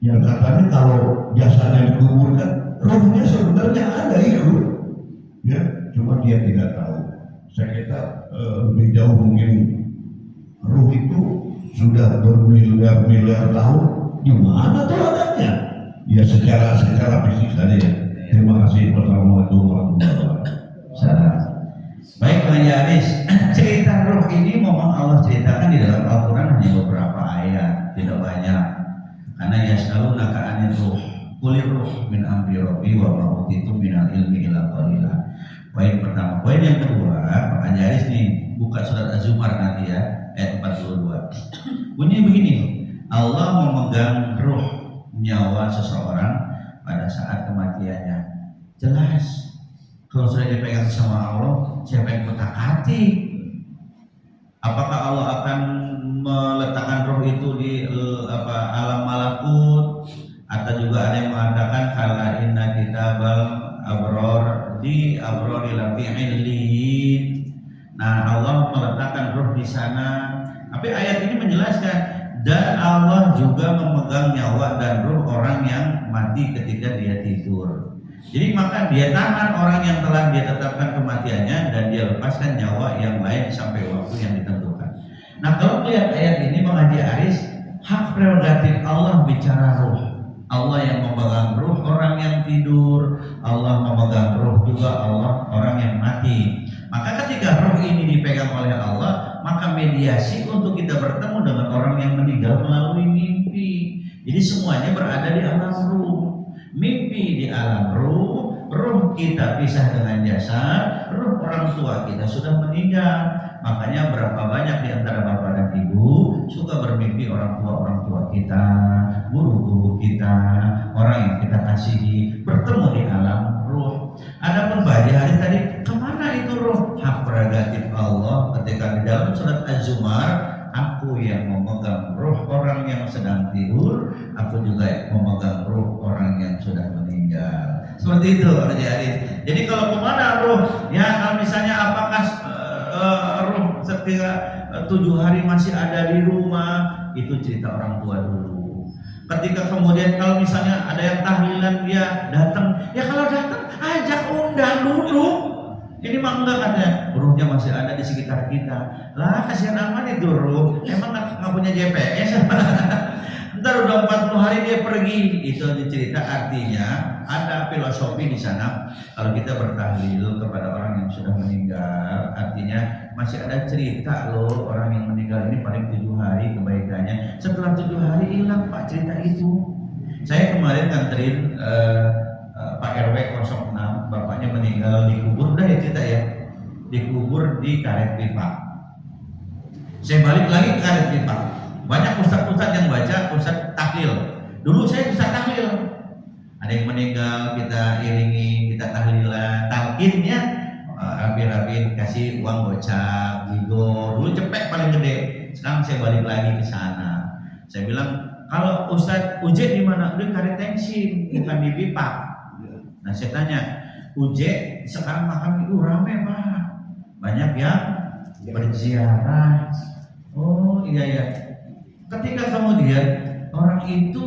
yang katanya kalau jasadnya dikuburkan, rohnya sebenarnya ada itu, ya, cuma dia tidak tahu. Saya kira lebih jauh mungkin roh itu sudah bermiliar-miliar tahun, di mana tuh adanya? Ya secara fisik saja ya. Terima kasih. Wassalamualaikum warahmatullahi wabarakatuh. Baik Bang Yaris, cerita roh ini memang Allah ceritakan di dalam Al-Quran hanya beberapa ayat, tidak banyak. Karena yas'alunaka 'anir ruh, qulir ruh min amri rabbi wa ma utitum minal ilmi illa qalila. Poin pertama. Poin yang kedua, Bang Yaris nih buka surat Az-Zumar nanti ya, ayat 42. Bunyinya begini, Allah memegang ruh nyawa seseorang pada saat kematiannya. Jelas, kalau sudah dipegang sama Allah, siapa yang kutak-hati? Apakah Allah akan meletakkan roh itu di alam malakut? Atau juga ada yang mengatakan kala inna kitabal abror di abrori lafi illiyin. Nah, Allah meletakkan roh di sana. Tapi ayat ini menjelaskan, dan Allah juga memegang nyawa dan ruh orang yang mati ketika dia tidur. Jadi maka dia tahan orang yang telah dia tetapkan kematiannya dan dia lepaskan nyawa yang lain sampai waktu yang ditentukan. Nah, kalau melihat ayat ini Bang Haji Aris, hak prerogatif Allah bicara ruh. Allah yang memegang ruh orang yang tidur, Allah memegang ruh juga Allah orang yang mati. Maka ketika ruh ini dipegang oleh Allah, maka mediasi untuk kita bertemu dengan orang yang meninggal melalui mimpi. Jadi semuanya berada di alam ruh. Mimpi di alam ruh, ruh kita pisah dengan jasad, ruh orang tua kita sudah meninggal. Makanya berapa banyak di antara bapak dan ibu suka bermimpi orang tua kita, guru-guru kita, orang yang kita kasihi bertemu di alam ruh. Adapun Pak Haji tadi, kemana itu ruh? Hak prerogatif Allah ketika di dalam surat Az-Zumar, aku yang memegang ruh orang yang sedang tidur, aku juga memegang ruh orang yang sudah meninggal. Seperti itu Pak Haji. Jadi kalau kemana ruh? Ya kalau misalnya apakah ruh ketika 7 hari masih ada di rumah, itu cerita orang tua dulu. Ketika kemudian kalau misalnya ada yang tahlilan dia datang, ya kalau datang ajak undang dulu. Ini mah enggak katanya, ruhnya masih ada di sekitar kita. Lah kasihan amat itu ruh, emang nggak punya GPS. Ntar udah 40 hari dia pergi. Itu cerita, artinya ada filosofi di sana. Kalau kita bertahlil kepada orang yang sudah meninggal, artinya masih ada cerita loh, orang yang meninggal ini paling 7 hari kebaikannya. Setelah 7 hari hilang Pak cerita itu. Saya kemarin nganterin Pak RW 06, bapaknya meninggal, dikubur, udah ya cerita ya, dikubur di karet pipa. Saya balik lagi ke karet pipa. Banyak ustadz-ustadz yang baca ustadz tahlil. Dulu saya ustadz tahlil. Ada yang meninggal kita iringi, kita tahlilan, talqinnya, rapi-rapi kasih uang gocap, gigo. Dulu cepet paling gede. Sekarang saya balik lagi ke sana. Saya bilang, kalau Ustadz Uje di mana? Di karet tensin, bukan di pipa. Nah saya tanya, Uje sekarang makan itu rame Pak, banyak yang berziarah. Oh iya ya. Ketika kemudian orang itu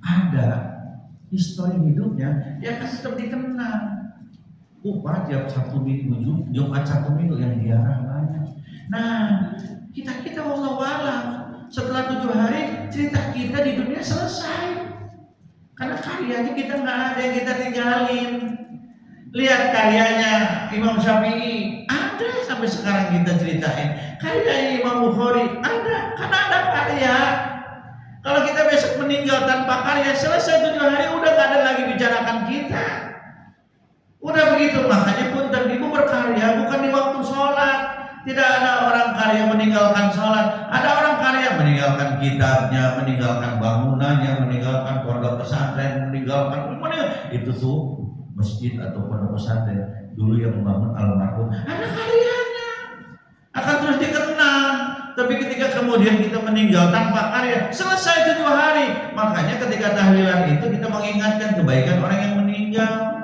ada histori hidupnya, dia akan tetap dikenal. Pak tiap Sabtu Minggu, Jumat Sabtu Minggu yang ziarah banyak. Nah kita wallahualam. Setelah 7 hari cerita kita di dunia selesai, karena karyanya kita nggak ada yang kita tinggalin. Lihat karyanya Imam Syafi'i ada sampai sekarang kita ceritain. Karyanya Imam Bukhari ada, karena ada karya. Kalau kita besok meninggal tanpa karya, selesai 7 hari udah nggak ada lagi bicarakan kita. Udah begitu, makanya punten ibu berkarya bukan di waktu sholat. Tidak ada orang karya meninggalkan sholat. Ada orang karya meninggalkan kitabnya, meninggalkan bangunannya, meninggalkan pondok pesantren, meninggalkan itu tuh masjid atau pondok pesantren dulu yang membangun almarhum. Ada karyanya, akan terus dikenal. Tapi ketika kemudian kita meninggal tanpa karya, selesai 7 hari. Makanya ketika tahlilan itu kita mengingatkan kebaikan orang yang meninggal.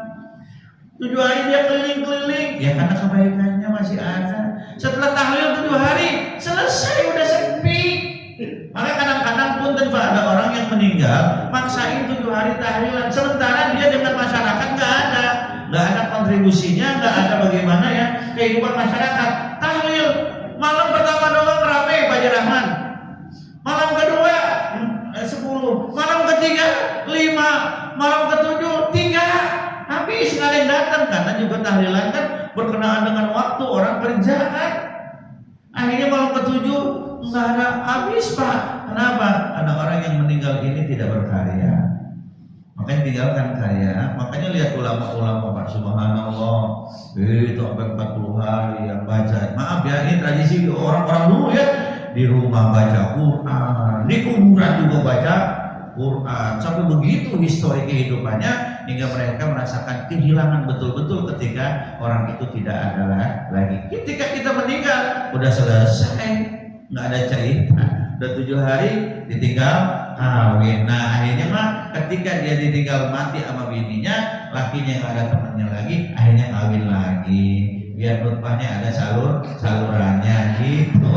7 hari dia keliling-keliling, ya karena kebaikannya masih ada. Setelah tahlil 7 hari, selesai, udah sepi. Maka kadang-kadang pun tanpa ada orang yang meninggal, maksain 7 hari tahlilan. Sementara dia dengan masyarakat nggak ada kontribusinya, nggak ada bagaimana ya kehidupan masyarakat. Tahlil malam pertama doang rame Pak Rahman, malam kedua 10, malam ketiga 5, malam ketujuh 3. Habis nggak ada yang datang, karena juga tahlilan kan berkenaan dengan waktu orang kerja kan. Akhirnya malam ke-7 nggak ada, habis Pak. Kenapa? Karena orang yang meninggal ini tidak berkarya. Makanya tinggalkan karya. Makanya lihat ulama-ulama Pak, subhanallah, itu sampai 40 hari yang baca. Maaf ya, ini tradisi orang-orang dulu ya. Di rumah baca Quran, di kuburan juga baca Quran. Sampai begitu histori kehidupannya, hingga mereka merasakan kehilangan betul-betul ketika orang itu tidak ada lagi. Ketika kita meninggal, udah selesai, nggak ada cerita. Udah 7 hari ditinggal kawin. Nah akhirnya mah ketika dia ditinggal mati sama bininya, lakinya nggak ada temannya lagi, akhirnya kawin lagi. Biar nutfahnya ada salurannya gitu.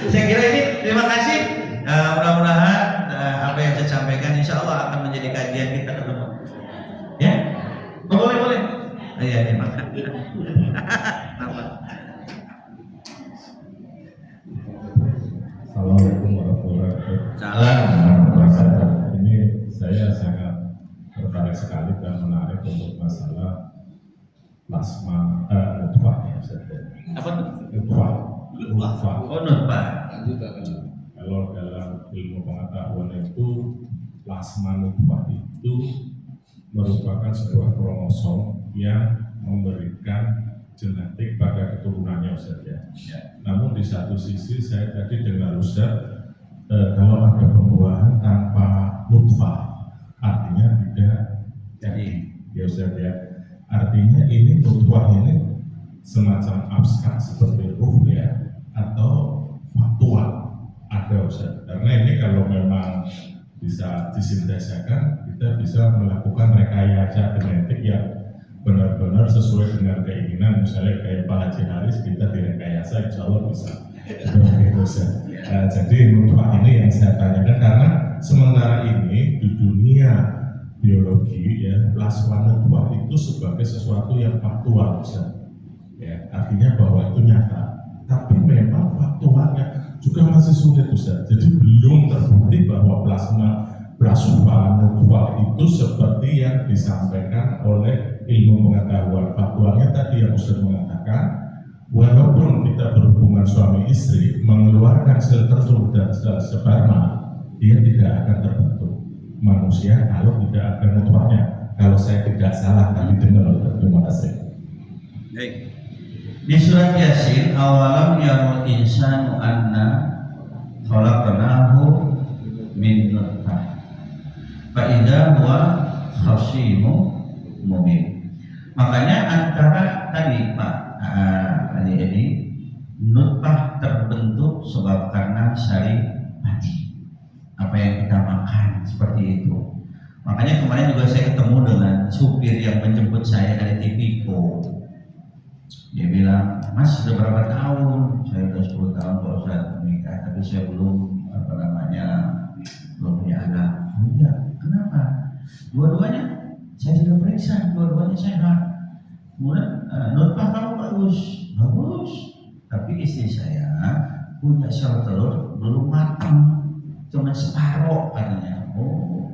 Saya kira ini, terima kasih. Mudah-mudahan apa yang saya sampaikan insya Allah akan menjadi kajian kita ketemu. Ya, boleh. Iya, terima kasih. Assalamualaikum warahmatullahi wabarakatuh. Salam. Ini saya sangat tertarik sekali dan menarik untuk masalah plasma nutfah ya saja. Apa tuh? Nutfah. Oh nutfah. Kalau dalam ilmu pengetahuan itu plasma nutfah itu merupakan sebuah kromosom yang memberikan genetik pada keturunannya Ustaz ya. Namun di satu sisi saya tadi dengar Ustaz kalau ada pembuahan tanpa nutfah artinya tidak jadi ya Ustaz ya. Artinya ini nutfah ini semacam abstrak seperti ruh ya atau faktual ada Ustaz. Karena ini kalau memang bisa disintesakan kita bisa melakukan rekayasa genetik yang benar-benar sesuai dengan keinginan. Misalnya kayak Pak Haji Haris kita direkayasa insya Allah bisa. Jadi nutfah ini yang saya tanyakan karena sementara ini di dunia biologi ya plasma nutfah itu sebagai sesuatu yang faktual Ustaz. Ya, artinya bahwa itu nyata. Tapi memang faktualnya juga masih sulit Ustaz. Jadi belum terbukti bahwa plasma nutfah itu seperti yang disampaikan oleh ilmu pengetahuan. Faktualnya tadi yang Ustaz mengatakan, walaupun kita berhubungan suami istri mengeluarkan sel telur dan sel sperma, dia tidak akan terbentuk manusia kalau tidak ada nutfahnya. Kalau saya tidak salah tadi dengar. Terima kasih. Baik. Di surat Yasin, awalam yarul insanu anna khalaqnahu min nutfah fa idza huwa khasimun mubin. Makanya antara tadi Pak jadi nutfah terbentuk sebab karena sari padi, apa yang kita makan seperti itu. Makanya kemarin juga saya ketemu dengan supir yang menjemput saya dari Tipiko. Dia bilang, Mas sudah berapa tahun? Saya sudah 10 tahun kalau saya menikah, tapi saya belum belum punya anak. Oh iya, kenapa? Dua-duanya saya sudah periksa, dua-duanya sehat. Kemudian nutfah kamu bagus, tapi istri saya punya sel telur belum matang, cuma separuh katanya. Oh,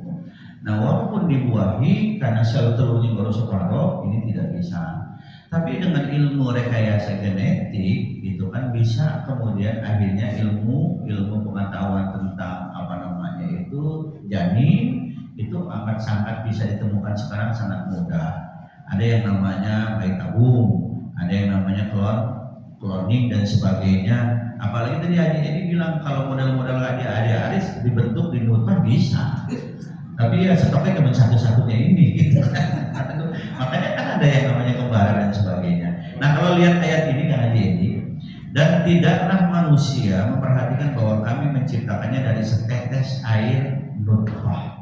nah walaupun dibuahi karena sel telurnya baru separuh, ini tidak bisa. Tapi dengan ilmu rekayasa genetik itu kan bisa kemudian akhirnya ilmu pengetahuan tentang itu janin itu amat sangat bisa ditemukan sekarang sangat mudah. Ada yang namanya bayi tabung, ada yang namanya cloning dan sebagainya. Apalagi tadi Adi bilang kalau model-model aris dibentuk di nutfah bisa. Tapi ya stoknya cuma satu-satunya ini gitu. Makanya kan ada yang namanya kembaran dan sebagainya. Nah kalau lihat ayat ini kan Adi, dan tidaklah manusia memperhatikan bahwa kami menciptakannya dari setetes air nutfah.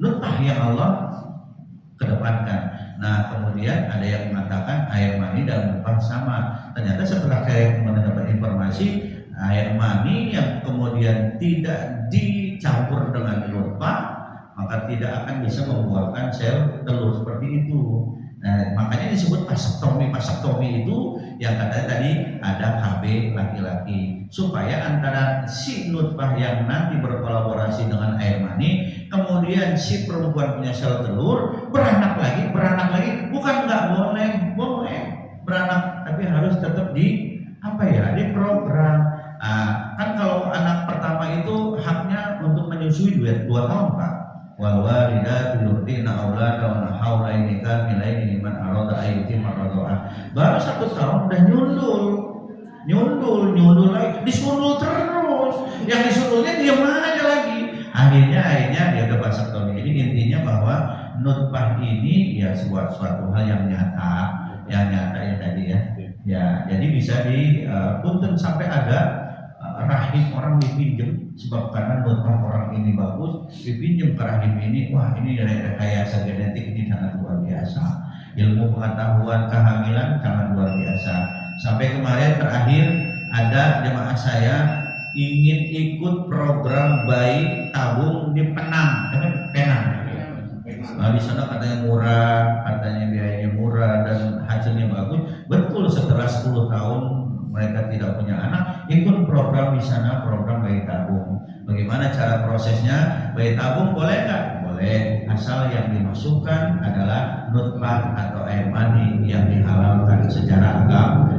Nutfah yang Allah kedepankan. Nah kemudian ada yang mengatakan air mani dan nutfah sama. Ternyata setelah saya mendapat informasi, air mani yang kemudian tidak dicampur dengan nutfah maka tidak akan bisa membuahkan sel telur seperti itu. Nah, makanya disebut vasektomi itu yang katanya tadi ada KB laki-laki supaya antara si nutfah yang nanti berkolaborasi dengan air mani, kemudian si perempuan punya sel telur beranak lagi, bukan nggak boleh beranak, tapi harus tetap diprogram. Kan kalau anak pertama itu haknya untuk menyusui 2 tahun Pak. Wal walidatu yurdi'na auladahunna haulaini kamilaini liman arada ayyutimma radha'ah. Baru 1 tahun udah nyundul lagi, disundul terus. Yang disundulnya diam aja lagi. Akhirnya dia udah vasektomi. Jadi intinya bahwa nutfah ini ya suatu hal yang nyata ya tadi ya. Ya, jadi bisa punten sampai ada rahim orang dipinjem sebab karena nutfah orang ini bagus, dipinjem ke rahim ini. Wah, ini rekayasa genetik ini sangat luar biasa. Ilmu pengetahuan kehamilan sangat luar biasa. Sampai kemarin terakhir ada jemaah saya ingin ikut program bayi tabung di Penang. Nah, di sana katanya murah, katanya biayanya murah dan hasilnya bagus. Betul, setelah 10 tahun mereka tidak punya anak, ikut program di sana, program bayi tabung. Bagaimana cara prosesnya? Bayi tabung boleh nggak? Boleh, asal yang dimasukkan adalah nutfah atau air mani yang dihalalkan secara agama.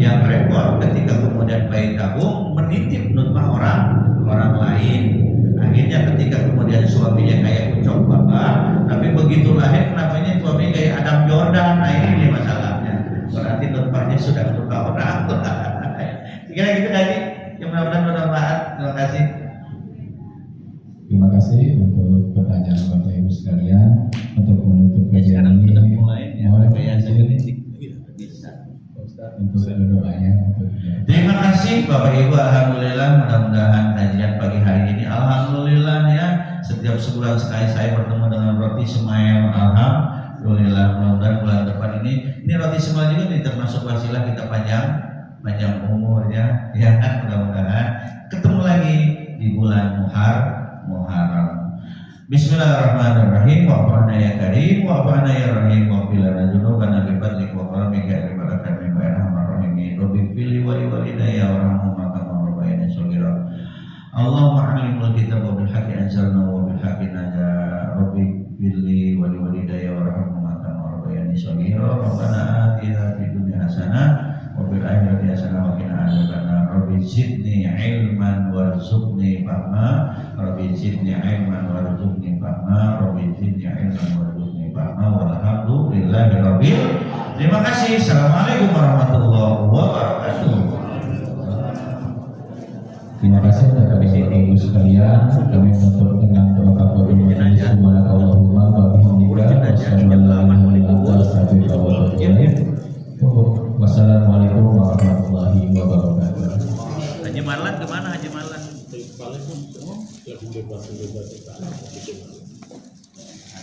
Yang repot ketika kemudian bayi tabung menitip nutfah orang lain. Akhirnya ketika kemudian suaminya kayak ucok bapak, tapi begitu lahir kenapanya suaminya kayak Adam Jordan. Nah ini masalahnya. Berarti nutfahnya sudah luka orang. Kira gitu tadi. Yang mudah-mudahan bermanfaat. Terima kasih. Terima kasih untuk pertanyaan Bapak Ibu sekalian. Untuk menutup kajian ini, mohon izin Ustaz untuk doanya. Terima kasih Bapak Ibu. Alhamdulillah, mudah-mudahan kajian pagi hari ini alhamdulillah ya. Setiap sebulan sekali saya bertemu dengan Roti Semail. Alhamdulillah, mudah-mudahan bulan depan ini Roti Semail juga termasuk wasilah kita panjang umur ya kan, mudah-mudahan ketemu lagi di bulan Muharram. Bismillahirrahmanirrahim. Wa'afana ya karim, wa'afana ya rahim, wa'afilana junubana bifadlik wa karamika ya ribadakan mimba irhamar rahimin. Rabbi fili wa walidayya warhamhuma kama rabbayani shaghira. Allahumma alimul kitab wa bil haqqi anzalna wa bil haqqi naja rabbi billi wa liwalidayya warhamhuma kama rabbayani shaghira. Rabbana atina fid dunya hasanah wa fil akhirati hasanah wa qina adzabannar. Rabbi zidni ilman warzuqni fahma. Rabbi zidni ilman warzuqni fahma. Rabbi zidni ilman warzuqni fahma. Walhamdulillahi rabbil. Terima kasih. Assalamualaikum warahmatullahi wabarakatuh. Terima kasih kepada Bapak Ibu sekalian. Kami menutup dengan doa kafaratul majelis. Subhanakallahumma wa bihamdika asyhadu an la ilaha illa anta astaghfiruka wa atubu ilaik. Wassalamualaikum warahmatullahi wabarakatuh. Haji Marlan kemana Haji Marlan? Paling lagi bebas-bebas kita.